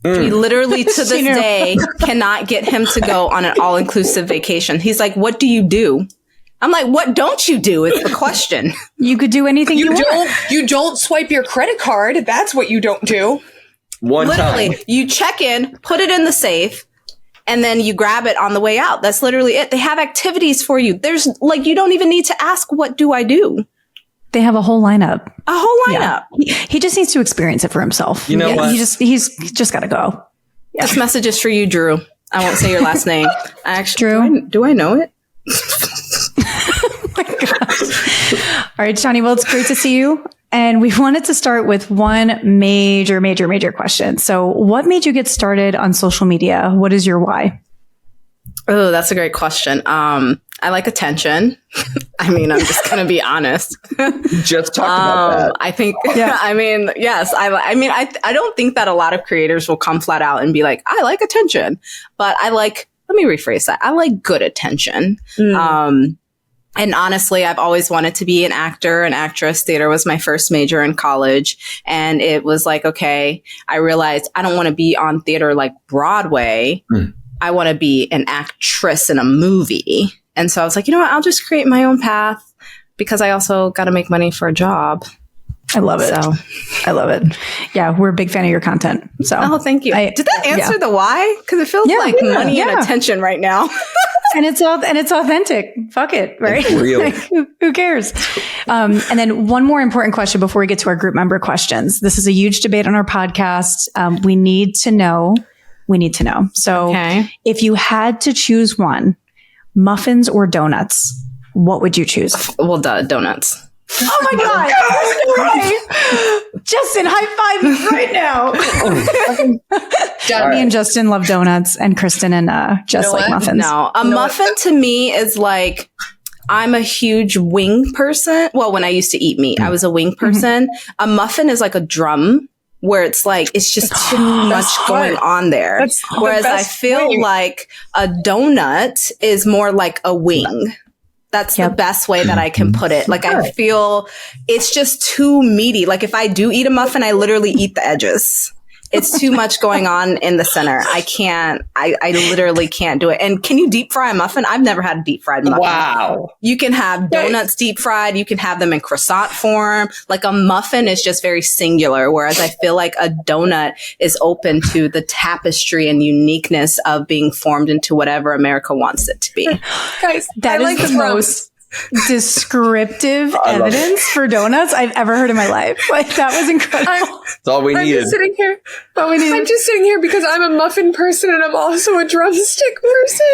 We literally to this day cannot get him to go on an all-inclusive vacation. He's like, what do you do? I'm like, what don't you do? It's the question. You could do anything you want. You don't swipe your credit card. That's what you don't do. Literally, you check in, put it in the safe, and then you grab it on the way out. That's literally it. They have activities for you. There's like, you don't even need to ask, what do I do? They have a whole lineup. Yeah. He just needs to experience it for himself. You know what? He's just got to go. Yeah. This message is for you, Drew. I won't say your last name. Drew? Do I know it? Oh my gosh. All right, Shani. Well, it's great to see you. And we wanted to start with one major question. So what made you get started on social media? What is your why? Oh, that's a great question. I like attention. I mean, I'm just going to be honest. Just talked about that. I think, I mean, yes. I don't think that a lot of creators will come flat out and be like, I like attention, but let me rephrase that. I like good attention. And honestly, I've always wanted to be an actor, an actress. Theater was my first major in college. And it was like, okay, I realized I don't want to be on theater like Broadway. I want to be an actress in a movie. And so I was like, you know what? I'll just create my own path because I also got to make money for a job. I love it. I love it. Yeah, we're a big fan of your content. So, thank you. Did that answer the why? Because it feels like money and attention right now. and it's authentic. Fuck it, right? It's real. Like, who cares? And then one more important question before we get to our group member questions. This is a huge debate on our podcast. We need to know. So, if you had to choose one, muffins or donuts, what would you choose? Well, donuts. Oh my God. Justin, high five right now. Me and Justin love donuts and Kristen and Jess like muffins. No, muffin to me is like, I'm a huge wing person. Well, when I used to eat meat, I was a wing person. A muffin is like a drum where it's like, it's just too much going on there. Whereas I feel like a donut is more like a wing. That's the best way that I can put it. Like, I feel it's just too meaty. Like, if I do eat a muffin, I literally eat the edges. It's too much going on in the center. I literally can't do it. And can you deep fry a muffin? I've never had a deep fried muffin. Wow. You can have donuts deep fried. You can have them in croissant form. Like, a muffin is just very singular. Whereas I feel like a donut is open to the tapestry and uniqueness of being formed into whatever America wants it to be. Guys, that is the most descriptive evidence for donuts I've ever heard in my life. Like, that was incredible. That's all we needed. I'm just sitting here. I'm just sitting here because I'm a muffin person and I'm also a drumstick person.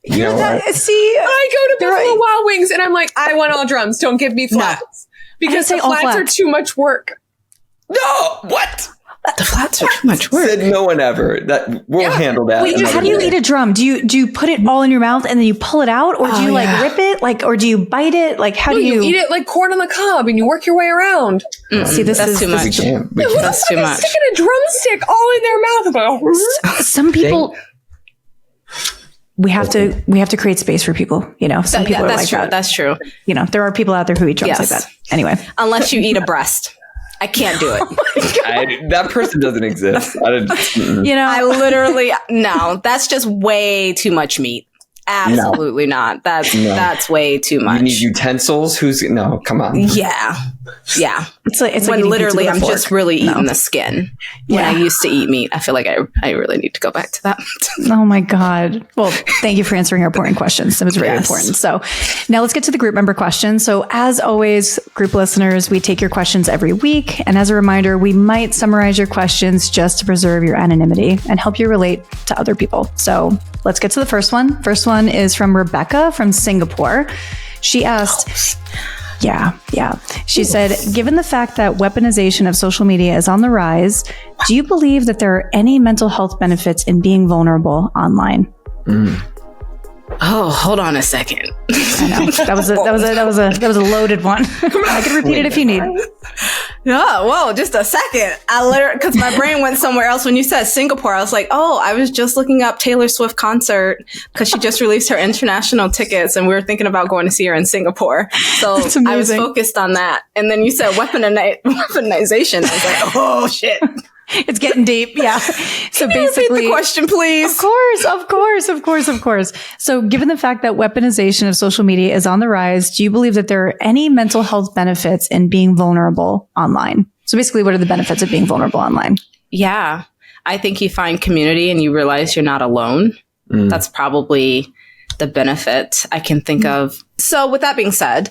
You know what? See, I go to Buffalo Wild Wings and I'm like, I want all drums. Don't give me flats. Because the flats are too much work. No, what? The flats are too much work. Said no one ever. That we'll handle that. Wait, how do you eat a drum? Do you put it all in your mouth and then you pull it out, or do you like rip it, like, or do you bite it? Like, how do you eat it like corn on the cob and you work your way around? See, that's too much. That's too much. Sticking a drumstick all in their mouth. Some people. We have to create space for people. You know, some people are like that. That's true. You know, there are people out there who eat drums like that. Anyway, unless you eat a breast. I can't do it. That person doesn't exist. You know, I literally, no, that's just way too much meat. Absolutely not. That's way too much. You need utensils? Come on. Yeah. It's when like literally I'm fork. just really eating the skin. When I used to eat meat, I feel like I really need to go back to that. Oh my God. Well, thank you for answering our important questions. It was very important. So now let's get to the group member questions. So as always, group listeners, we take your questions every week. And as a reminder, we might summarize your questions just to preserve your anonymity and help you relate to other people. So let's get to the first one. First one is from Rebecca from Singapore. She asked, She said, given the fact that weaponization of social media is on the rise, do you believe that there are any mental health benefits in being vulnerable online? Oh, hold on a second. I know that was a loaded one. I can repeat it if you need. No, whoa, just a second. Because my brain went somewhere else when you said Singapore. I was like, oh, I was just looking up Taylor Swift concert because she just released her international tickets, and we were thinking about going to see her in Singapore. So I was focused on that, and then you said weaponization. I was like, oh shit. It's getting deep. Yeah. So basically, repeat the question, please. Of course. So given the fact that weaponization of social media is on the rise, do you believe that there are any mental health benefits in being vulnerable online? So basically, what are the benefits of being vulnerable online? Yeah. I think you find community and you realize you're not alone. That's probably the benefit I can think of. So with that being said,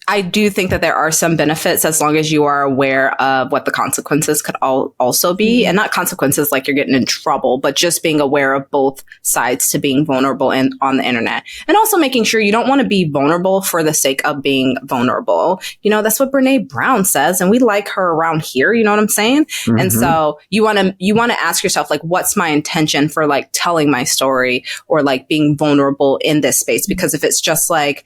I do think that there are some benefits as long as you are aware of what the consequences could also be. And not consequences like you're getting in trouble, but just being aware of both sides to being vulnerable on the internet. And also making sure you don't want to be vulnerable for the sake of being vulnerable. You know, that's what Brene Brown says. And we like her around here. You know what I'm saying? Mm-hmm. And so you want to ask yourself, like, what's my intention for like telling my story or like being vulnerable in this space? Because if it's just like,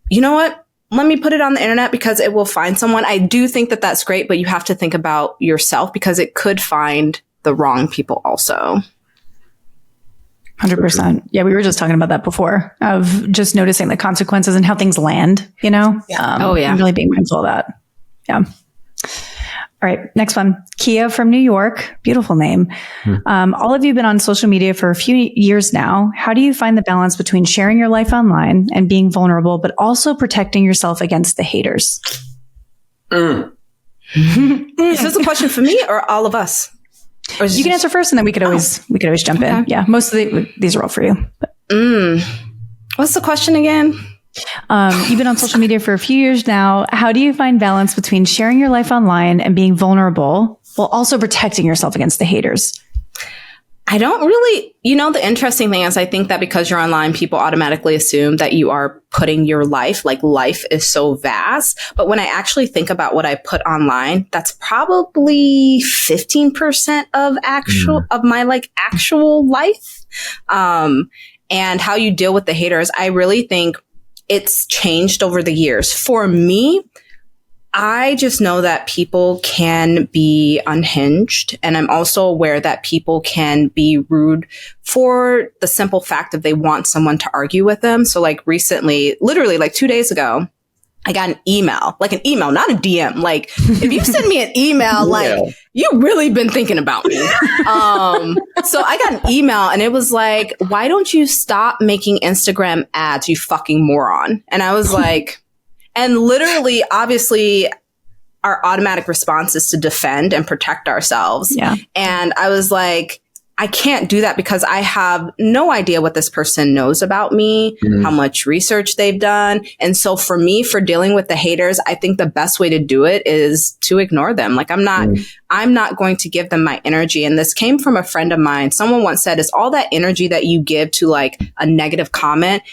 you know what? Let me put it on the internet because it will find someone. I do think that that's great, but you have to think about yourself because it could find the wrong people also. 100%. Yeah, we were just talking about that before of just noticing the consequences and how things land, you know? And really being mindful of that. Yeah. All right, next one. Kia from New York. Beautiful name. All of you have been on social media for a few years now. How do you find the balance between sharing your life online and being vulnerable, but also protecting yourself against the haters? Is this a question for me or all of us? Or you can answer first, and then we could always jump in. Yeah, most of these are all for you. What's the question again? You've been on social media for a few years now. How do you find balance between sharing your life online and being vulnerable while also protecting yourself against the haters? I don't really, the interesting thing is I think that because you're online, people automatically assume that you are putting your life, like life is so vast. But when I actually think about what I put online, that's probably 15% of my like actual life. And how you deal with the haters, I really think it's changed over the years. For me, I just know that people can be unhinged. And I'm also aware that people can be rude for the simple fact that they want someone to argue with them. So like recently, literally like 2 days ago, I got an email, not a DM. Like if you send me an email, like you really been thinking about me. So I got an email and it was like, why don't you stop making Instagram ads, you fucking moron? And I was like, and literally, obviously, our automatic response is to defend and protect ourselves. Yeah. And I was like, I can't do that because I have no idea what this person knows about me, how much research they've done. And so for me, for dealing with the haters, I think the best way to do it is to ignore them. Like I'm not going to give them my energy. And this came from a friend of mine. Someone once said, is all that energy that you give to like a negative comment,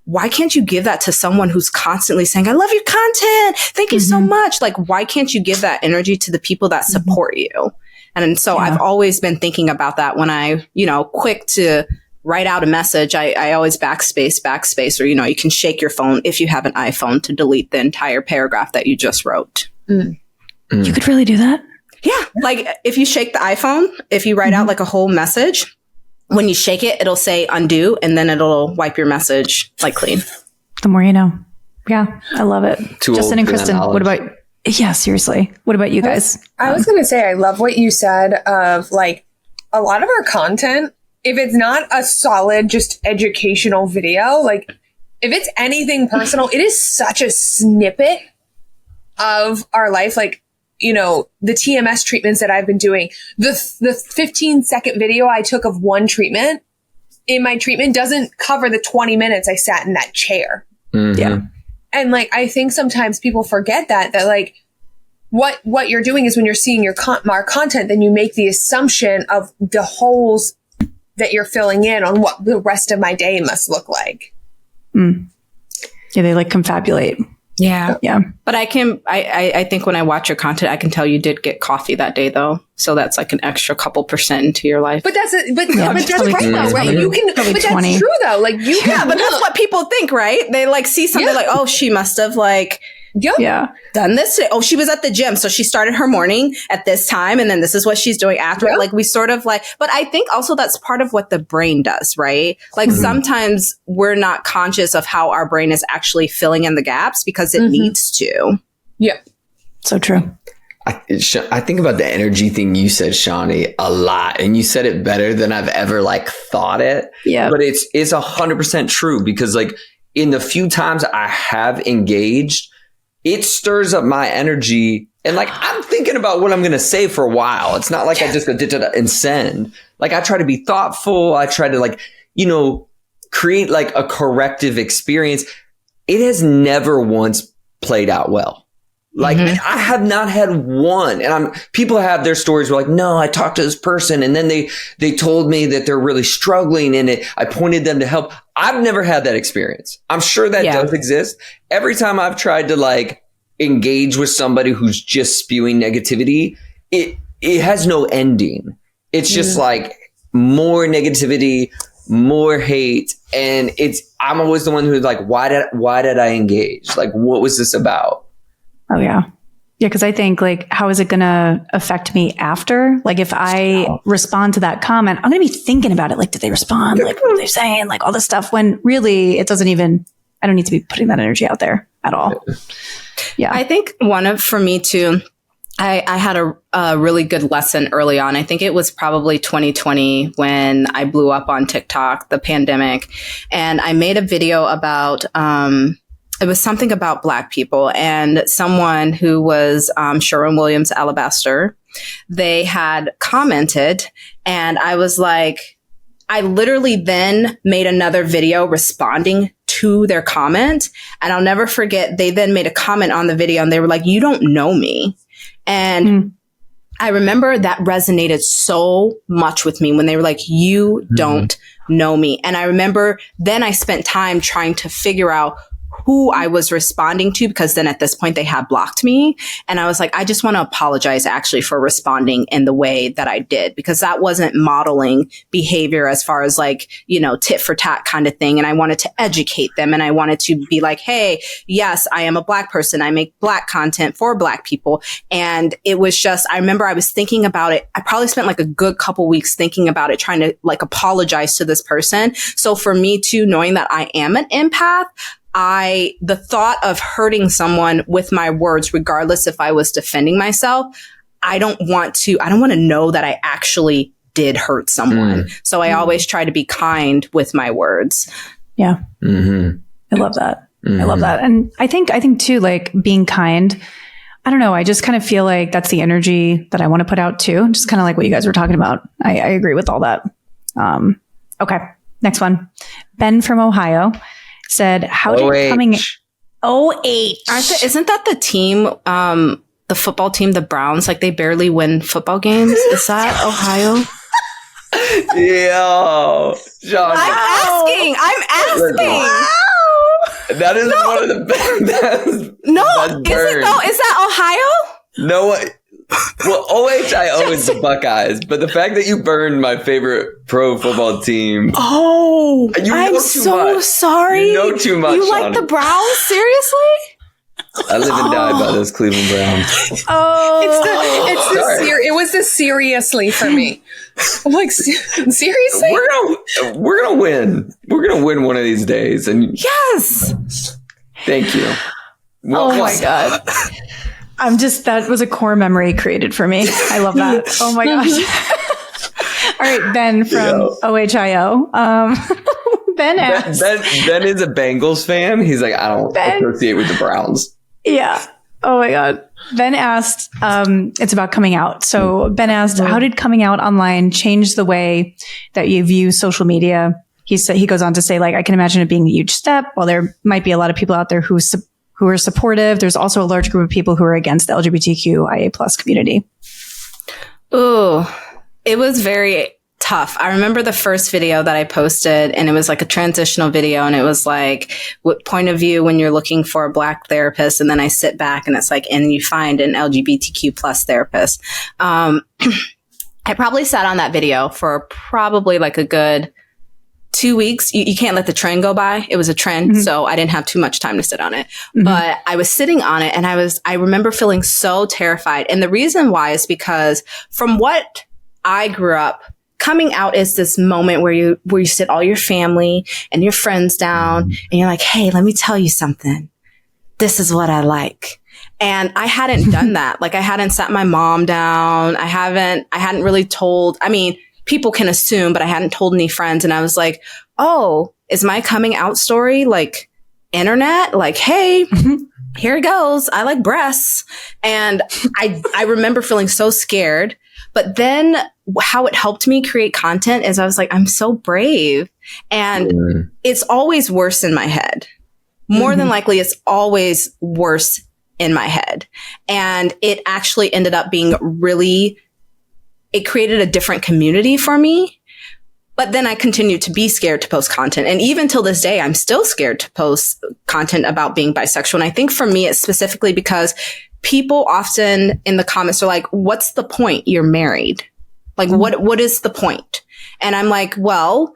why can't you give that to someone who's constantly saying, I love your content. Thank you so much. Like, why can't you give that energy to the people that support you? And so I've always been thinking about that when I, quick to write out a message. I always backspace, or, you can shake your phone if you have an iPhone to delete the entire paragraph that you just wrote. You could really do that? Yeah. Like if you shake the iPhone, if you write out like a whole message, when you shake it, it'll say undo and then it'll wipe your message like clean. The more you know. Yeah. I love it. Justin and Kristen, what about yeah, seriously. What about you guys? I was going to say, I love what you said of like a lot of our content, if it's not a solid, just educational video, like if it's anything personal, it is such a snippet of our life, like, you know, the TMS treatments that I've been doing, the 15-second video I took of one treatment in my treatment doesn't cover the 20 minutes I sat in that chair. Mm-hmm. Yeah. And like, I think sometimes people forget that like what you're doing is when you're seeing our content, then you make the assumption of the holes that you're filling in on what the rest of my day must look like. Mm. Yeah. They like confabulate. Yeah. Yeah. But I think when I watch your content, I can tell you did get coffee that day though. So that's like an extra couple percent into your life. But that's right probably, though, right? You can, but 20. that's true though. Like you can, but that's what people think, right? They like see something like, oh, she must have like done this today. Oh, she was at the gym. So she started her morning at this time. And then this is what she's doing after. Yep. Like we sort of like, but I think also that's part of what the brain does, right? Like sometimes we're not conscious of how our brain is actually filling in the gaps because it needs to. Yeah. So true. I think about the energy thing you said, Shani, a lot. And you said it better than I've ever like thought it. Yeah. But it's 100% true because like in the few times I have engaged, it stirs up my energy. And like, I'm thinking about what I'm going to say for a while. It's not like I just go and send. Like I try to be thoughtful. I try to like, you know, create like a corrective experience. It has never once played out well. Like I have not had one, and people have their stories where like, no, I talked to this person and then they told me that they're really struggling and I pointed them to help. I've never had that experience. I'm sure that does exist. Every time I've tried to like engage with somebody who's just spewing negativity, it has no ending. It's just like more negativity, more hate. And I'm always the one who's like, why did I engage? Like, what was this about? Oh, yeah. Yeah. Cause I think like, how is it going to affect me after? Like if I respond to that comment, I'm going to be thinking about it. Like, did they respond? Like, what are they saying? Like all this stuff when really it doesn't even, I don't need to be putting that energy out there at all. Yeah. I think for me too, I had a really good lesson early on. I think it was probably 2020 when I blew up on TikTok, the pandemic, and I made a video about, it was something about Black people and someone who was Sherwin-Williams Alabaster. They had commented and I was like, I literally then made another video responding to their comment. And I'll never forget, they then made a comment on the video and they were like, you don't know me. And I remember that resonated so much with me when they were like, you don't know me. And I remember then I spent time trying to figure out who I was responding to, because then at this point they had blocked me. And I was like, I just want to apologize actually for responding in the way that I did, because that wasn't modeling behavior as far as like, you know, tit for tat kind of thing. And I wanted to educate them. And I wanted to be like, hey, yes, I am a Black person. I make Black content for Black people. And it was just, I remember I was thinking about it. I probably spent like a good couple weeks thinking about it, trying to like apologize to this person. So for me too, knowing that I am an empath, the thought of hurting someone with my words, regardless if I was defending myself, I don't want to know that I actually did hurt someone. So I always try to be kind with my words. Yeah. I love that. I love that. And I think too, like being kind, I don't know. I just kind of feel like that's the energy that I want to put out too. Just kind of like what you guys were talking about. I agree with all that. Okay. Next one. Ben from Ohio said, how did coming isn't that the team, the football team, the Browns, like they barely win football games? Is that Ohio? Yo, John. I'm asking. That is one of the best. No, is it though? Is that Ohio? No, well, OHIO is the Buckeyes, but the fact that you burned my favorite pro football team. Oh, I'm so much. sorry. You know too much. You like the Browns? Seriously? I live and die by those Cleveland Browns. It was the seriously for me. I'm like, seriously? We're gonna win. We're gonna win one of these days. And yes. Thank you. Oh my God. That was a core memory created for me. I love that. Oh my gosh. All right, Ben from OHIO. Ben asks. Ben is a Bengals fan. He's like, I don't associate with the Browns. Yeah. Oh my God. Ben asked, it's about coming out. So Ben asked, how did coming out online change the way that you view social media? He goes on to say, like, I can imagine it being a huge step. While there might be a lot of people out there who are supportive, there's also a large group of people who are against the LGBTQIA plus community. Ooh, it was very tough. I remember the first video that I posted, and it was like a transitional video, and it was like, what point of view when you're looking for a Black therapist? And then I sit back and it's like, and you find an LGBTQ plus therapist. I probably sat on that video for probably like a good 2 weeks. You can't let the trend go by. It was a trend. Mm-hmm. So I didn't have too much time to sit on it, but I was sitting on it, and I remember feeling so terrified. And the reason why is because from what I grew up, coming out is this moment where you sit all your family and your friends down and you're like, hey, let me tell you something. This is what I like. And I hadn't done that. Like, I hadn't sat my mom down. I hadn't really told, I mean, people can assume, but I hadn't told any friends. And I was like, oh, is my coming out story like internet? Like, hey, here it goes. I like breasts. And I remember feeling so scared. But then how it helped me create content is I was like, I'm so brave. And it's always worse in my head. More than likely, it's always worse in my head. And it actually ended up being it created a different community for me. But then I continued to be scared to post content. And even till this day, I'm still scared to post content about being bisexual. And I think for me, it's specifically because people often in the comments are like, what's the point? You're married. Like, what is the point? And I'm like, well,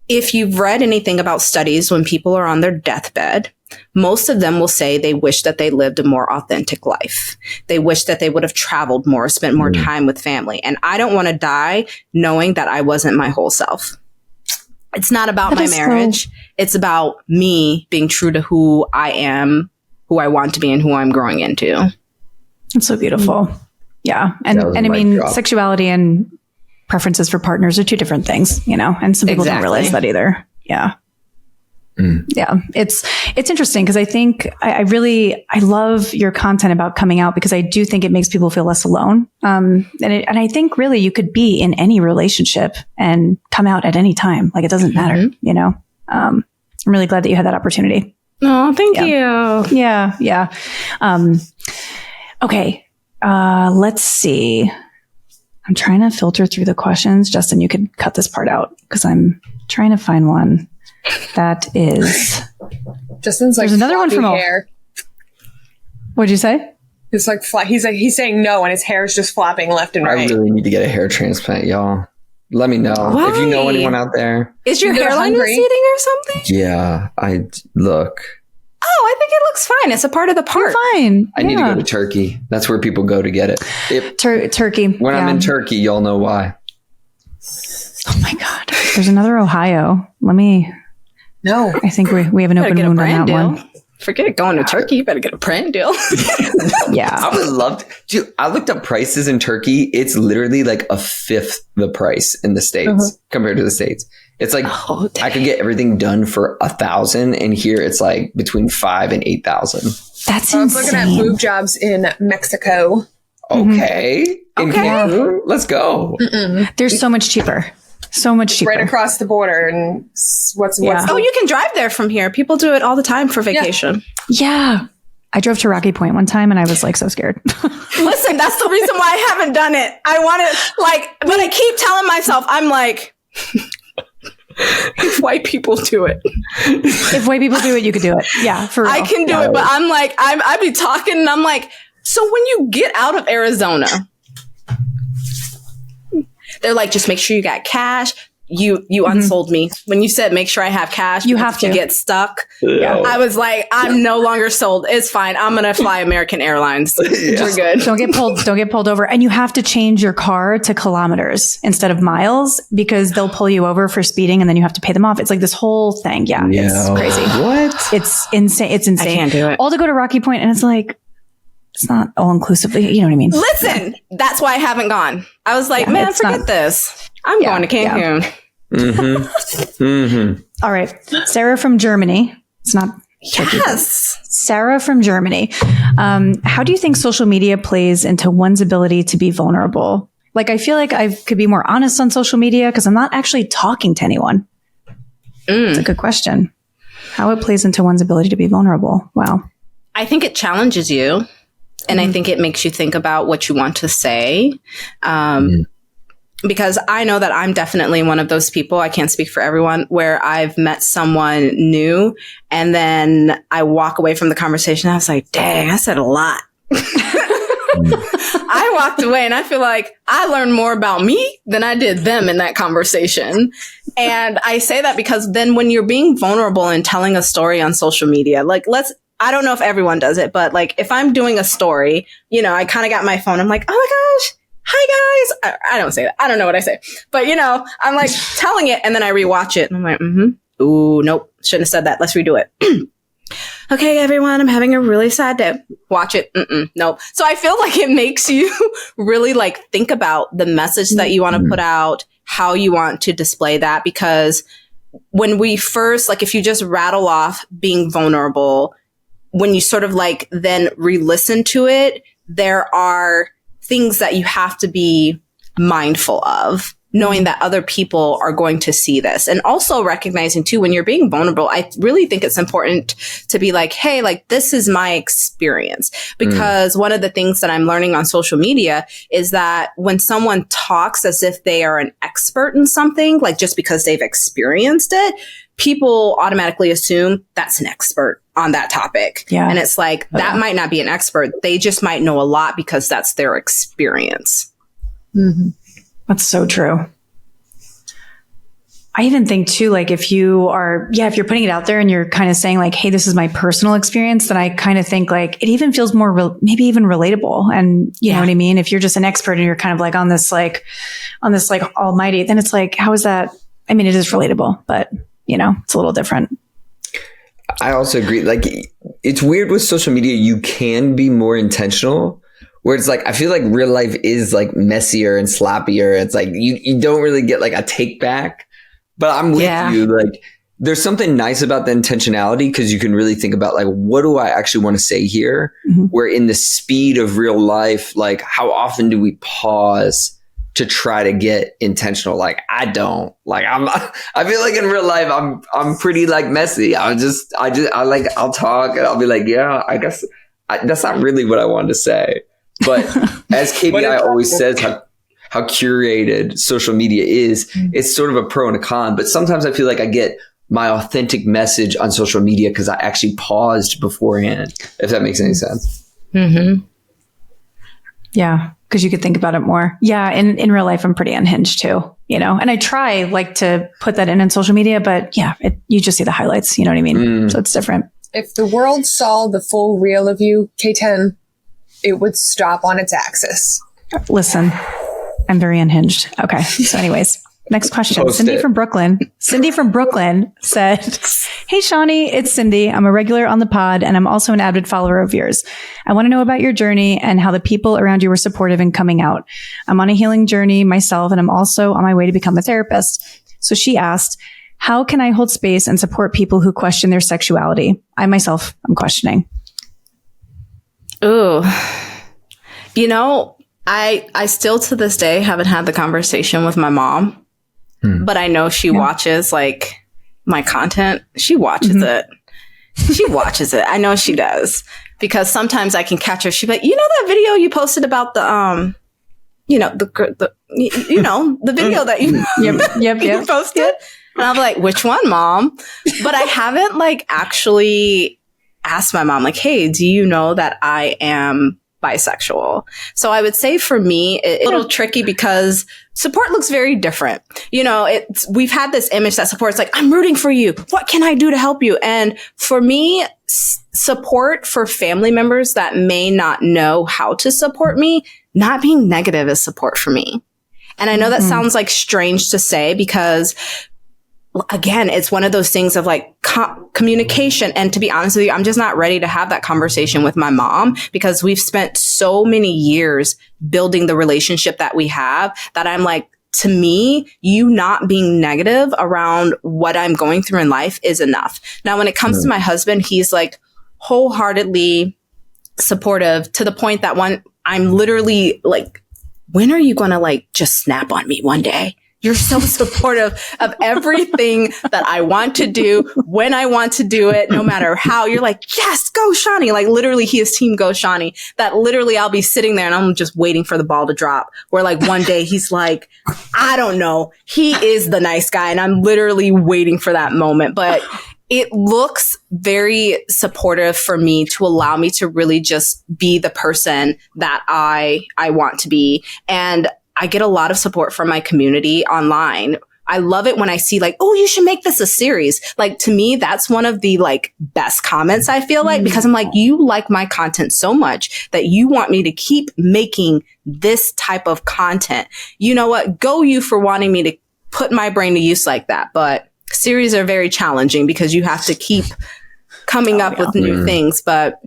if you've read anything about studies when people are on their deathbed, most of them will say they wish that they lived a more authentic life. They wish that they would have traveled more, spent more time with family. And I don't want to die knowing that I wasn't my whole self. It's not about my marriage. It's about me being true to who I am, who I want to be, and who I'm growing into. It's so beautiful. Yeah. And I mean, sexuality and preferences for partners are two different things, you know, and some people don't realize that either. Yeah. Yeah. It's interesting because I think I love your content about coming out because I do think it makes people feel less alone. And I think really you could be in any relationship and come out at any time. Like, it doesn't matter, you know? I'm really glad that you had that opportunity. Oh, thank you. Yeah. Yeah. Okay. Let's see. I'm trying to filter through the questions. Justin, you could cut this part out because I'm trying to find one that is. Justin's like, there's another one from hair. What'd you say? It's like he's saying no, and his hair is just flopping left and right. I really need to get a hair transplant, y'all. Let me know if you know anyone out there. Is your hairline receding or something? Yeah, look. Oh, I think it looks fine. It's a part of the part. You're fine. I need to go to Turkey. That's where people go to get it. Turkey. When I'm in Turkey, y'all know why. Oh my God. There's another Ohio. No. I think we have an open wound on that one. Forget going to Turkey. You better get a brand deal. Yeah. I would love to. Dude, I looked up prices in Turkey. It's literally like a fifth the price in the States compared to the States. It's like I could get everything done for $1,000, and here it's like between $5,000 and $8,000. That's insane. I was looking at boob jobs in Mexico. Okay. In Cancun? Let's go. They're so much cheaper. So much cheaper. Right across the border. And what's oh, you can drive there from here. People do it all the time for vacation. Yeah. I drove to Rocky Point one time and I was like so scared. Listen, that's the reason why I haven't done it. I want it but I keep telling myself, I'm like, if white people do it. If white people do it, you could do it. Yeah, for real. I can do it, but I'm like, I be talking and I'm like, so when you get out of Arizona, they're like, just make sure you got cash. You unsold me. When you said, make sure I have cash. You have to get stuck. Yeah. I was like, I'm no longer sold. It's fine. I'm going to fly American Airlines. We're good. Don't get pulled over. And you have to change your car to kilometers instead of miles because they'll pull you over for speeding and then you have to pay them off. It's like this whole thing. Yeah. It's crazy. What? It's insane. It's insane. I can't do it. All to go to Rocky Point and it's like, it's not all inclusively. You know what I mean? Listen, that's why I haven't gone. I was like, man, forget this. I'm going to Cancun. All right. Sarah from Germany. It's not Yes. Sarah from Germany. How do you think social media plays into one's ability to be vulnerable? Like, I feel like I could be more honest on social media because I'm not actually talking to anyone. It's a good question. How it plays into one's ability to be vulnerable. Wow. I think it challenges you. And I think it makes you think about what you want to say. Because I know that I'm definitely one of those people, I can't speak for everyone, where I've met someone new and then I walk away from the conversation. I was like, dang, I said a lot. I walked away and I feel like I learned more about me than I did them in that conversation. And I say that because then when you're being vulnerable and telling a story on social media, like I don't know if everyone does it, but like if I'm doing a story, you know, I kind of got my phone. I'm like, oh my gosh. Hi guys. I don't say that. I don't know what I say, but you know, I'm like telling it and then I rewatch it and I'm like, ooh, nope. Shouldn't have said that. Let's redo it. Okay, everyone, I'm having a really sad day. Watch it. Nope. So I feel like it makes you really like think about the message that you want to put out, how you want to display that. Because when we first, like, if you just rattle off being vulnerable, when you sort of like then re-listen to it, there are things that you have to be mindful of, knowing that other people are going to see this. And also recognizing too, when you're being vulnerable, I really think it's important to be like, hey, like, this is my experience. Because one of the things that I'm learning on social media is that when someone talks as if they are an expert in something, like just because they've experienced it, people automatically assume that's an expert on that topic. Yeah. And it's like, that might not be an expert. They just might know a lot because that's their experience. That's so true. I even think too, like if you're putting it out there and you're kind of saying like, hey, this is my personal experience, then I kind of think like it even feels more, maybe even relatable. And you know what I mean? If you're just an expert and you're kind of like on this almighty, then it's like, how is that? I mean, it is relatable, but you know, it's a little different. I also agree. Like, it's weird with social media. You can be more intentional, where it's like, I feel like real life is like messier and sloppier. It's like, you don't really get like a take back, but I'm with you. Like, there's something nice about the intentionality because you can really think about like, what do I actually want to say here? Where in the speed of real life, like how often do we pause to try to get intentional? Like, I don't. Like, I feel like in real life, I'm pretty like messy. I'll talk and I'll be like, yeah, I guess that's not really what I wanted to say. But as KBI always says, how curated social media is, it's sort of a pro and a con. But sometimes I feel like I get my authentic message on social media because I actually paused beforehand, if that makes any sense. Yeah. Because you could think about it more. Yeah. In real life, I'm pretty unhinged too, you know, and I try like to put that in social media, but yeah, you just see the highlights, you know what I mean? So it's different. If the world saw the full reel of you, K10, it would stop on its axis. Listen, I'm very unhinged. Okay. So anyways, next question. Cindy from Brooklyn said, hey, Shani, it's Cindy. I'm a regular on the pod and I'm also an avid follower of yours. I want to know about your journey and how the people around you were supportive in coming out. I'm on a healing journey myself and I'm also on my way to become a therapist. So she asked, how can I hold space and support people who question their sexuality? I myself am questioning. Ooh, you know, I still to this day haven't had the conversation with my mom. But I know she watches like my content. She watches it. She watches it. I know she does because sometimes I can catch her. She's like, you know, that video you posted about the, the video that you posted. And I'm like, which one, Mom? But I haven't like actually asked my mom like, hey, do you know that I am bisexual? So I would say for me, it's a little tricky because support looks very different. You know, we've had this image that support's like, I'm rooting for you. What can I do to help you? And for me, support for family members that may not know how to support me, not being negative is support for me. And I know that sounds like strange to say because again, it's one of those things of like communication. And to be honest with you, I'm just not ready to have that conversation with my mom because we've spent so many years building the relationship that we have that I'm like, to me, you not being negative around what I'm going through in life is enough. Now, when it comes to my husband, he's like wholeheartedly supportive to the point that I'm literally like, when are you going to like just snap on me one day? You're so supportive of everything that I want to do when I want to do it, no matter how. You're like, yes, go Shani. Like literally he is team go Shani. That literally I'll be sitting there and I'm just waiting for the ball to drop. Where like one day he's like, I don't know. He is the nice guy. And I'm literally waiting for that moment. But it looks very supportive for me to allow me to really just be the person that I want to be. And I get a lot of support from my community online. I love it when I see like, oh, you should make this a series. Like to me, that's one of the like best comments I feel like, because I'm like, you like my content so much that you want me to keep making this type of content. You know what? Go you for wanting me to put my brain to use like that. But series are very challenging because you have to keep coming up with new things. But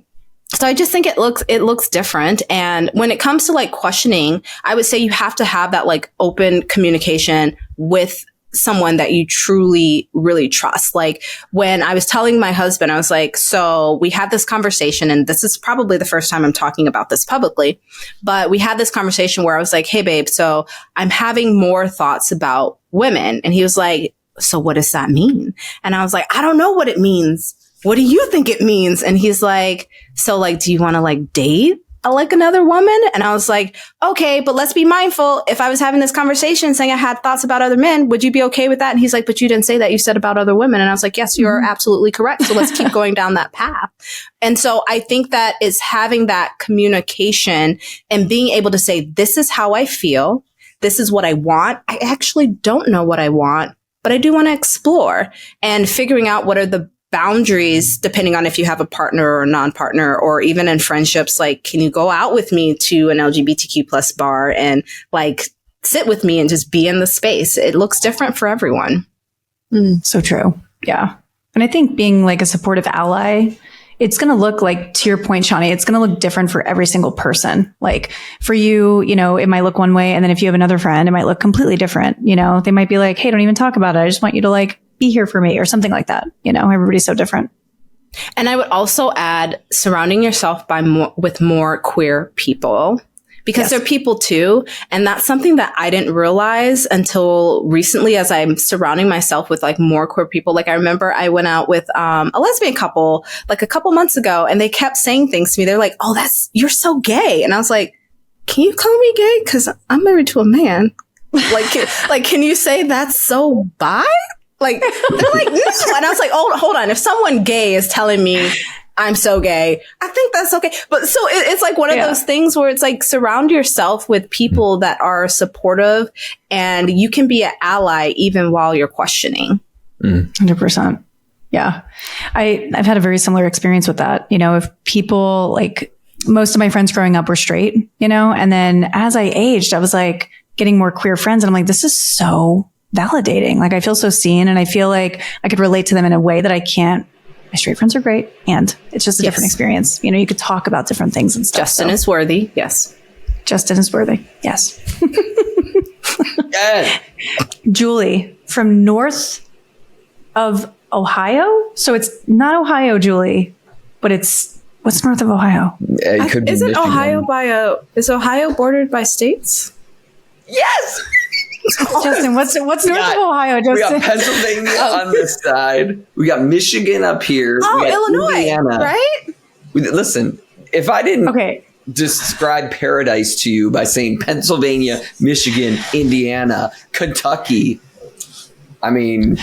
so I just think it looks different. And when it comes to like questioning, I would say you have to have that like open communication with someone that you truly, really trust. Like when I was telling my husband, I was like, so we had this conversation, and this is probably the first time I'm talking about this publicly, but we had this conversation where I was like, hey babe, so I'm having more thoughts about women. And he was like, so what does that mean? And I was like, I don't know what it means. What do you think it means? And he's like, so like, do you want to like date like another woman? And I was like, okay, but let's be mindful. If I was having this conversation saying I had thoughts about other men, would you be okay with that? And he's like, but you didn't say that. You said about other women. And I was like, yes, you're absolutely correct. So let's keep going down that path. And so I think that is having that communication and being able to say, this is how I feel. This is what I want. I actually don't know what I want, but I do want to explore, and figuring out what are the boundaries, depending on if you have a partner or a non-partner, or even in friendships, like, can you go out with me to an LGBTQ plus bar and like sit with me and just be in the space? It looks different for everyone. So true. Yeah. And I think being like a supportive ally, it's going to look like, to your point, Shani, it's going to look different for every single person. Like for you, you know, it might look one way. And then if you have another friend, it might look completely different. You know, they might be like, hey, don't even talk about it. I just want you to like be here for me, or something like that. You know, everybody's so different. And I would also add surrounding yourself with more queer people, because they're people too. And that's something that I didn't realize until recently, as I'm surrounding myself with like more queer people. Like I remember I went out with a lesbian couple like a couple months ago, and they kept saying things to me. They're like, oh, you're so gay. And I was like, can you call me gay? Because I'm married to a man. Like, can you say that's so bi? Like, they're like, no. And I was like, oh, hold on. If someone gay is telling me I'm so gay, I think that's okay. But so it's like one of those things where it's like, surround yourself with people that are supportive, and you can be an ally even while you're questioning. 100%. Yeah. I've had a very similar experience with that. You know, if people, like most of my friends growing up were straight, you know, and then as I aged, I was like getting more queer friends, and I'm like, this is so validating. Like I feel so seen, and I feel like I could relate to them in a way that I can't. My straight friends are great, and it's just a different experience. You know, you could talk about different things and stuff. Justin is worthy. Yes. Justin is worthy. Yes. Yes. Julie from north of Ohio. So it's not Ohio, Julie, but what's north of Ohio? It could be Isn't Michigan. Ohio is Ohio bordered by states? Yes. Justin, what's north of Ohio, Justin? We got Pennsylvania on this side. We got Michigan up here. Oh, we got Illinois, Indiana. right? Listen, if I didn't describe paradise to you by saying Pennsylvania, Michigan, Indiana, Kentucky, I mean,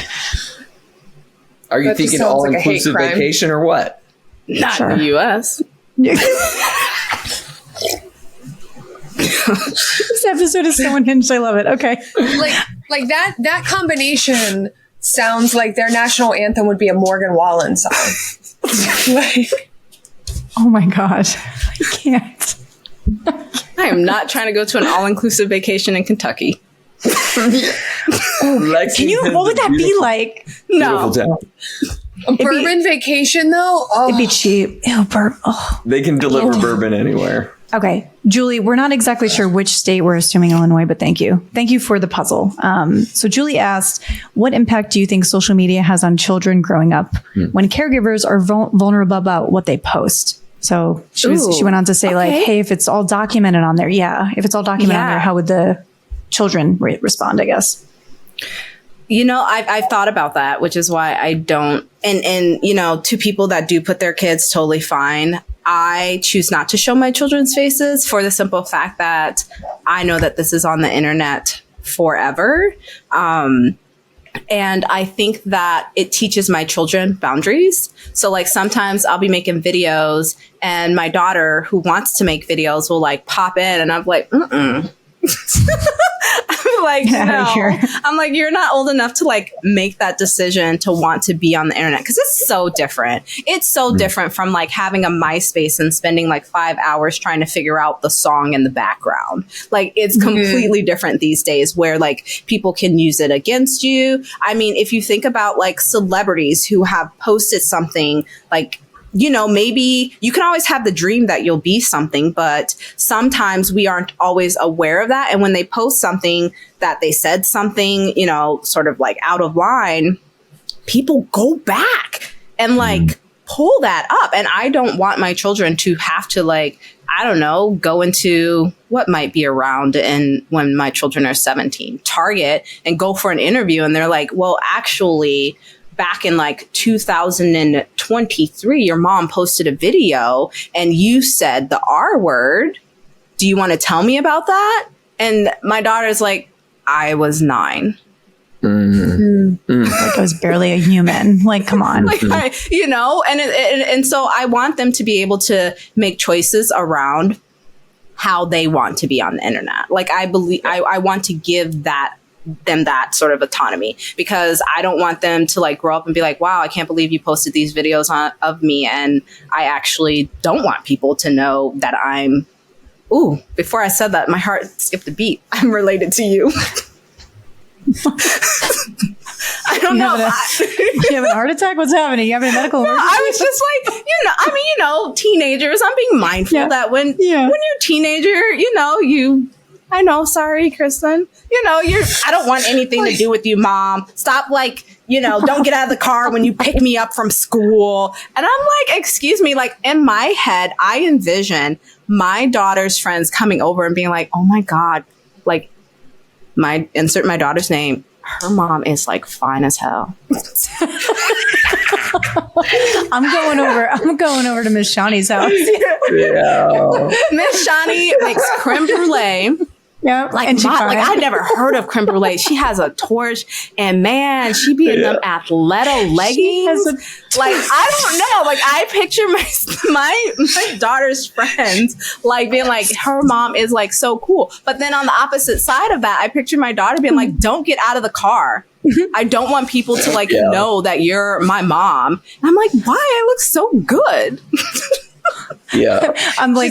are you thinking all-inclusive vacation or what? Not in the U.S. This episode is so unhinged. I love it. Okay. Like that combination sounds like their national anthem would be a Morgan Wallen song. Like, oh my God. I can't. I am not trying to go to an all-inclusive vacation in Kentucky. Can you? What would that be like? No. A bourbon vacation though? Oh. It'd be cheap. Ew, bourbon. Oh. They can deliver bourbon anywhere. Okay, Julie, we're not exactly sure which state. We're assuming Illinois, but thank you. Thank you for the puzzle. So Julie asked, what impact do you think social media has on children growing up when caregivers are vulnerable about what they post? So she went on to say like, hey, if it's all documented on there, if it's all documented on there, how would the children respond, I guess? You know, I've thought about that, which is why I don't. And, you know, to people that do put their kids, totally fine. I choose not to show my children's faces for the simple fact that I know that this is on the internet forever. And I think that it teaches my children boundaries. So like sometimes I'll be making videos and my daughter who wants to make videos will like pop in and I'm like, I'm like, no. I'm like, you're not old enough to like make that decision to want to be on the internet because it's so different. It's so different from like having a MySpace and spending like 5 hours trying to figure out the song in the background. Like it's completely different these days where like people can use it against you. I mean, if you think about like celebrities who have posted something like, you know, maybe you can always have the dream that you'll be something, but sometimes we aren't always aware of that. And when they post something that they said something, you know, sort of like out of line, people go back and like pull that up. And I don't want my children to have to like, I don't know, go into what might be around and when my children are 17, Target and go for an interview. And they're like, well, actually, back in like 2023, your mom posted a video and you said the R word. Do you want to tell me about that? And my daughter's like, I was 9. Like I was barely a human. Like, come on. Like, you know, and so I want them to be able to make choices around how they want to be on the internet. Like, I believe I want to give them that sort of autonomy because I don't want them to like grow up and be like, wow, I can't believe you posted these videos of me. And I actually don't want people to know that I'm, before I said that, my heart skipped a beat. I'm related to you. I don't know. You have a heart attack? What's happening? You having a medical emergency? I was just like, you know, teenagers, I'm being mindful that when you're a teenager, I know, sorry, Kristen. I don't want anything to do with you, Mom. Stop, don't get out of the car when you pick me up from school. And I'm like, excuse me, like in my head, I envision my daughter's friends coming over and being like, oh my God, like insert my daughter's name. Her mom is like fine as hell. I'm going over to Miss Shani's house. Yeah. Miss Shani makes creme brulee. Yeah, I never heard of creme brulee. She has a torch, and man, she be in them athleto leggings. I don't know. Like I picture my daughter's friends like being like, her mom is like so cool. But then on the opposite side of that, I picture my daughter being like, don't get out of the car. I don't want people to know that you're my mom. And I'm like, why? I look so good. Yeah, I'm like,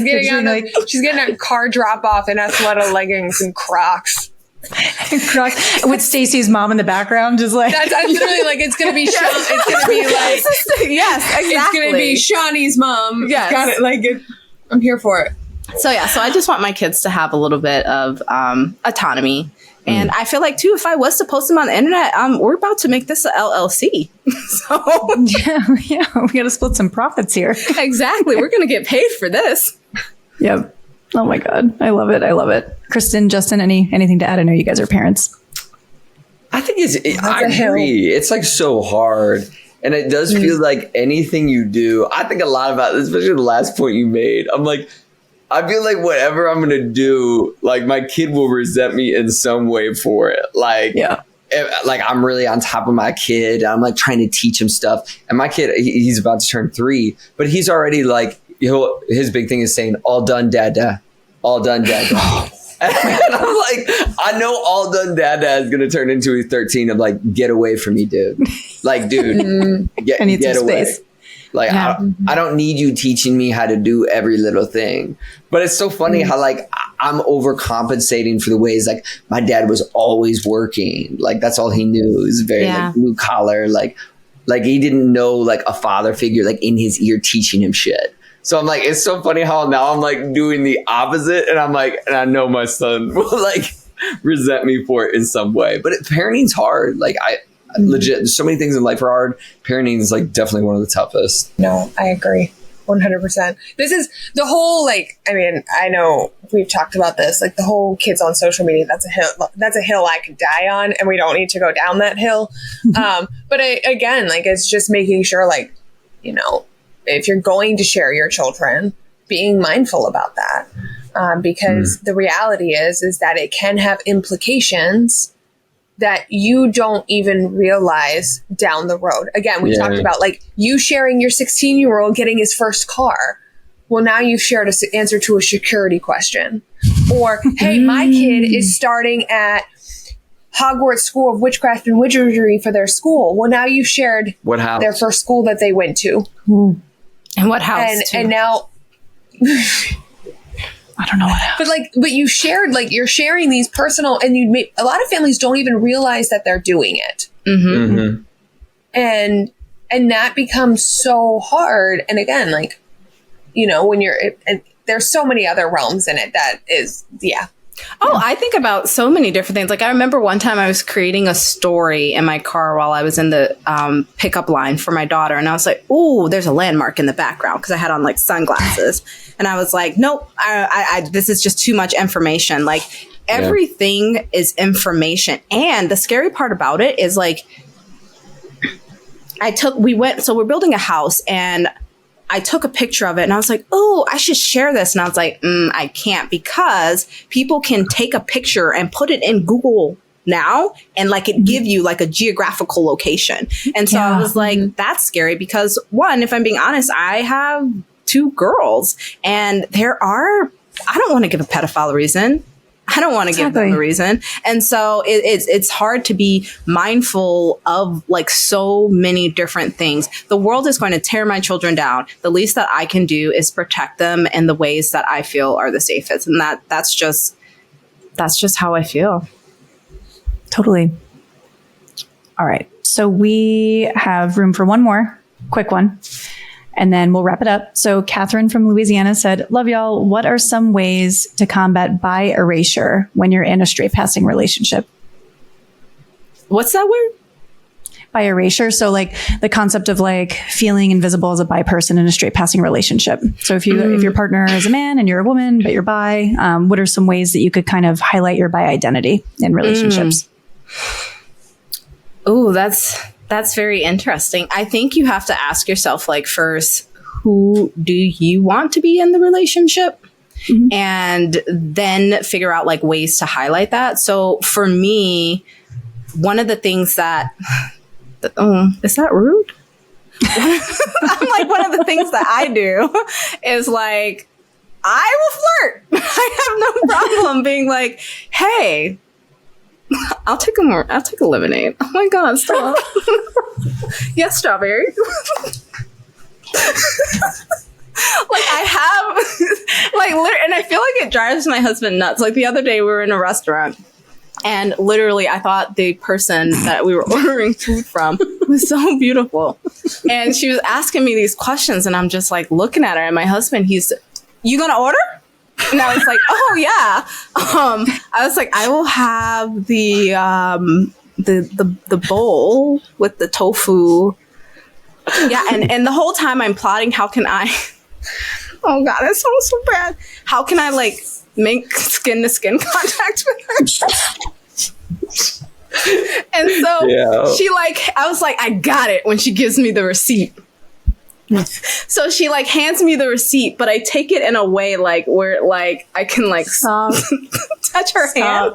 she's getting a car drop off in athletic leggings and Crocs. With Stacy's mom in the background, just like that's literally like it's gonna be. It's gonna be like yes, exactly. It's gonna be Shani's mom. Yes, got it. I'm here for it. So I just want my kids to have a little bit of autonomy. And I feel like, too, if I was to post them on the internet, we're about to make this a LLC. So yeah, we got to split some profits here. Exactly. We're going to get paid for this. Yep. Oh, my God. I love it. I love it. Kristen, Justin, anything to add? I know you guys are parents. I think I agree. It's like so hard. And it does feel like anything you do, I think a lot about this, especially the last point you made. I'm like, I feel like whatever I'm going to do, like my kid will resent me in some way for it. I'm really on top of my kid. I'm like trying to teach him stuff. And my kid, he's about to turn 3, but he's already like, his big thing is saying, all done, dada. All done, dada. And I'm like, I know all done, dada is going to turn into a 13 of like, get away from me, dude. Like, dude, get away. Space. Like, yeah. I don't need you teaching me how to do every little thing. But it's so funny how, like, I'm overcompensating for the ways, like, my dad was always working. Like, that's all he knew. It was very, like, blue collar. Like, he didn't know, like, a father figure, like, in his ear teaching him shit. So I'm like, it's so funny how now I'm like doing the opposite, and I'm like, and I know my son will like resent me for it in some way. But parenting's hard. Like legit, there's so many things in life are hard. Parenting is like definitely one of the toughest. No, I agree. 100%. This is the whole, like, I mean, I know we've talked about this, like the whole kids on social media, that's a hill I could die on, and we don't need to go down that hill. But again, like, it's just making sure, like, you know, if you're going to share your children, being mindful about that. Because the reality is that it can have implications that you don't even realize down the road. Again, we talked about like you sharing your 16-year-old getting his first car. Well, now you've shared an answer to a security question. Or, hey, my kid is starting at Hogwarts School of Witchcraft and Wizardry for their school. Well, now you've shared what house? Their first school that they went to. And what house? And now... I don't know what happened. But you shared, like, you're sharing these personal, and a lot of families don't even realize that they're doing it. And that becomes so hard. And again, like, you know, when and there's so many other realms in it that is, Oh, I think about so many different things. Like, I remember one time I was creating a story in my car while I was in the pickup line for my daughter. And I was like, ooh, there's a landmark in the background because I had on like sunglasses. And I was like, nope, this is just too much information. Like everything is information. And the scary part about it is like, so we're building a house and I took a picture of it and I was like, oh, I should share this. And I was like, I can't because people can take a picture and put it in Google now and like it give you like a geographical location. And so I was like, that's scary because one, if I'm being honest, I have 2 girls and I don't want to give a pedophile a reason. I don't want to give them a reason. And so it's hard to be mindful of like so many different things. The world is going to tear my children down. The least that I can do is protect them in the ways that I feel are the safest. And that's just how I feel. Totally. All right. So we have room for one more quick one. And then we'll wrap it up. So Catherine from Louisiana said, love y'all. What are some ways to combat bi erasure when you're in a straight passing relationship? What's that word? Bi erasure. So like the concept of like feeling invisible as a bi person in a straight passing relationship. So if your partner is a man and you're a woman, but you're bi, what are some ways that you could kind of highlight your bi identity in relationships? Oh, that's very interesting. I think you have to ask yourself, like, first, who do you want to be in the relationship? And then figure out like ways to highlight that. So for me, one of the things that, is that rude? I'm like, one of the things that I do is like, I will flirt. I have no problem being like, hey, I'll take a lemonade. Oh my God, stop. Yes, strawberry. Like I have, like, and I feel like it drives my husband nuts. Like the other day we were in a restaurant and literally I thought the person that we were ordering food from was so beautiful. And she was asking me these questions and I'm just like looking at her and my husband, you gonna order? And I was like, oh yeah. I was like, I will have the bowl with the tofu. Yeah, and the whole time I'm plotting, how can I? Oh God, that sounds so bad. How can I like make skin to skin contact with her? And so she like, I was like, I got it when she gives me the receipt. So she like hands me the receipt, but I take it in a way like where like I can like touch her hand.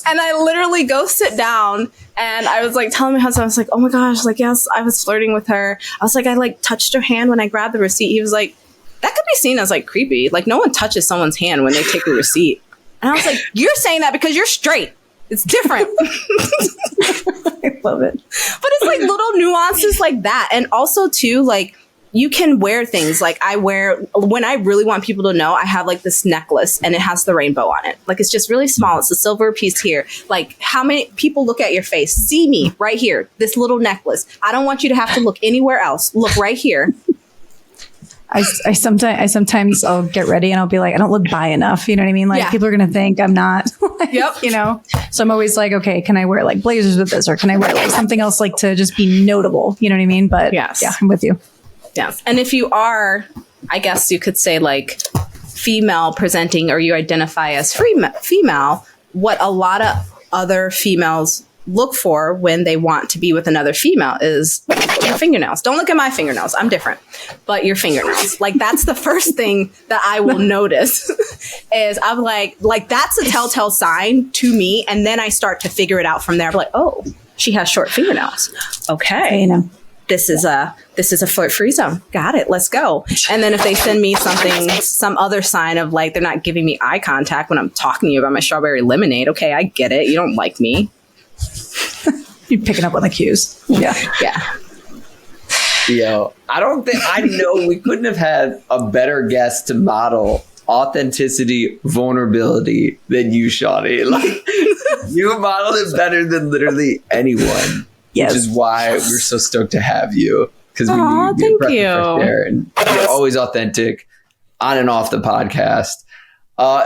And I literally go sit down and I was like telling my husband, I was like, oh my gosh, like, yes, I was flirting with her. I was like, I like touched her hand when I grabbed the receipt. He was like, that could be seen as like creepy. Like no one touches someone's hand when they take a receipt. And I was like, you're saying that because you're straight. It's different. I love it. But it's like little nuances like that. And also too, like, you can wear things like when I really want people to know, I have like this necklace and it has the rainbow on it. Like it's just really small. It's a silver piece here. Like how many people look at your face? See me right here, this little necklace. I don't want you to have to look anywhere else. Look right here. I sometimes I'll get ready and I'll be like, I don't look bi enough. You know what I mean? Like people are going to think I'm not, like, you know? So I'm always like, okay, can I wear like blazers with this? Or can I wear like something else like to just be notable? You know what I mean? But yeah, I'm with you. Yeah. And if you are, I guess you could say like female presenting, or you identify as female, what a lot of other females look for when they want to be with another female is your fingernails. Don't look at my fingernails. I'm different. But your fingernails. Like, that's the first thing that I will notice is I'm like that's a telltale sign to me. And then I start to figure it out from there. I'm like, oh, she has short fingernails. Okay. You know. This is a foot-free zone. Got it. Let's go. And then if they send me some other sign of like they're not giving me eye contact when I'm talking to you about my strawberry lemonade. Okay, I get it. You don't like me. You're picking up on the cues. Yeah. Yo, I know we couldn't have had a better guest to model authenticity, vulnerability than you, Shani. Like, you modeled it better than literally anyone. Yes. Which is why we're so stoked to have you. Because we need thank you. And you're always authentic on and off the podcast.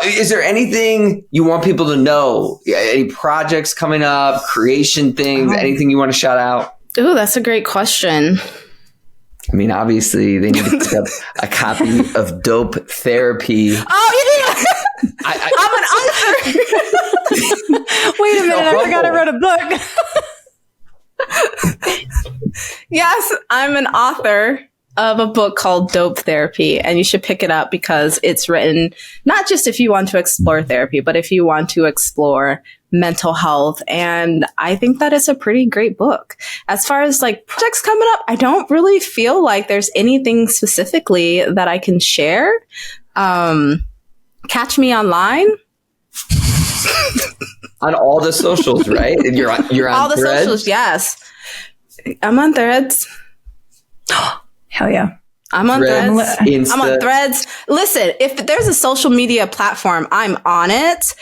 Is there anything you want people to know? Any projects coming up, creation things, anything you want to shout out? Ooh, that's a great question. I mean, obviously, they need to pick up a copy of Dope Therapy. Oh, you do? I'm an author. Wait a minute, I forgot I wrote a book. Yes, I'm an author of a book called Dope Therapy, and you should pick it up because it's written not just if you want to explore therapy, but if you want to explore mental health. And I think that is a pretty great book. As far as like projects coming up, I don't really feel like there's anything specifically that I can share. Catch me online. On all the socials, right? And you're on all the Threads? Socials, yes. I'm on Threads. Hell yeah. I'm on Threads. Insta. I'm on Threads. Listen, if there's a social media platform, I'm on it.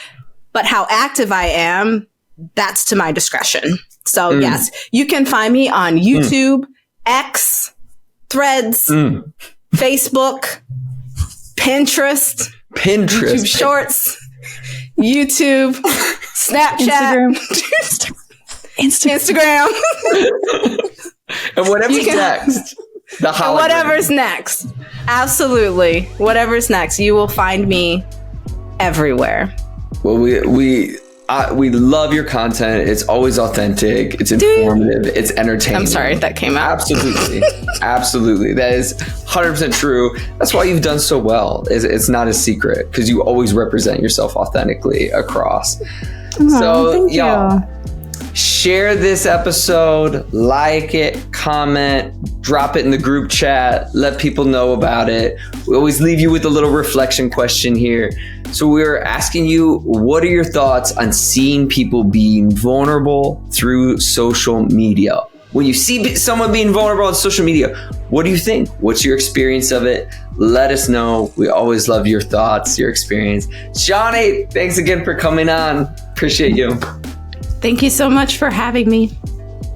But how active I am, that's to my discretion. So yes, you can find me on YouTube, X, Threads, Facebook, Pinterest, YouTube Shorts, YouTube, Snapchat, Instagram. And whatever's next. Whatever's next. Absolutely. Whatever's next. You will find me everywhere. Well, we love your content. It's always authentic. It's informative. It's entertaining. I'm sorry if that came out. Absolutely. Absolutely. That is 100% true. That's why you've done so well. It's not a secret because you always represent yourself authentically across. So, y'all, share this episode, like it, comment, drop it in the group chat, let people know about it. We always leave you with a little reflection question here. So we're asking you, what are your thoughts on seeing people being vulnerable through social media? When you see someone being vulnerable on social media, what do you think? What's your experience of it? Let us know. We always love your thoughts, your experience. Shani, thanks again for coming on. Appreciate you. Thank you so much for having me.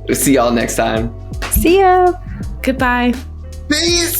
We'll see y'all next time. See ya. Goodbye. Peace.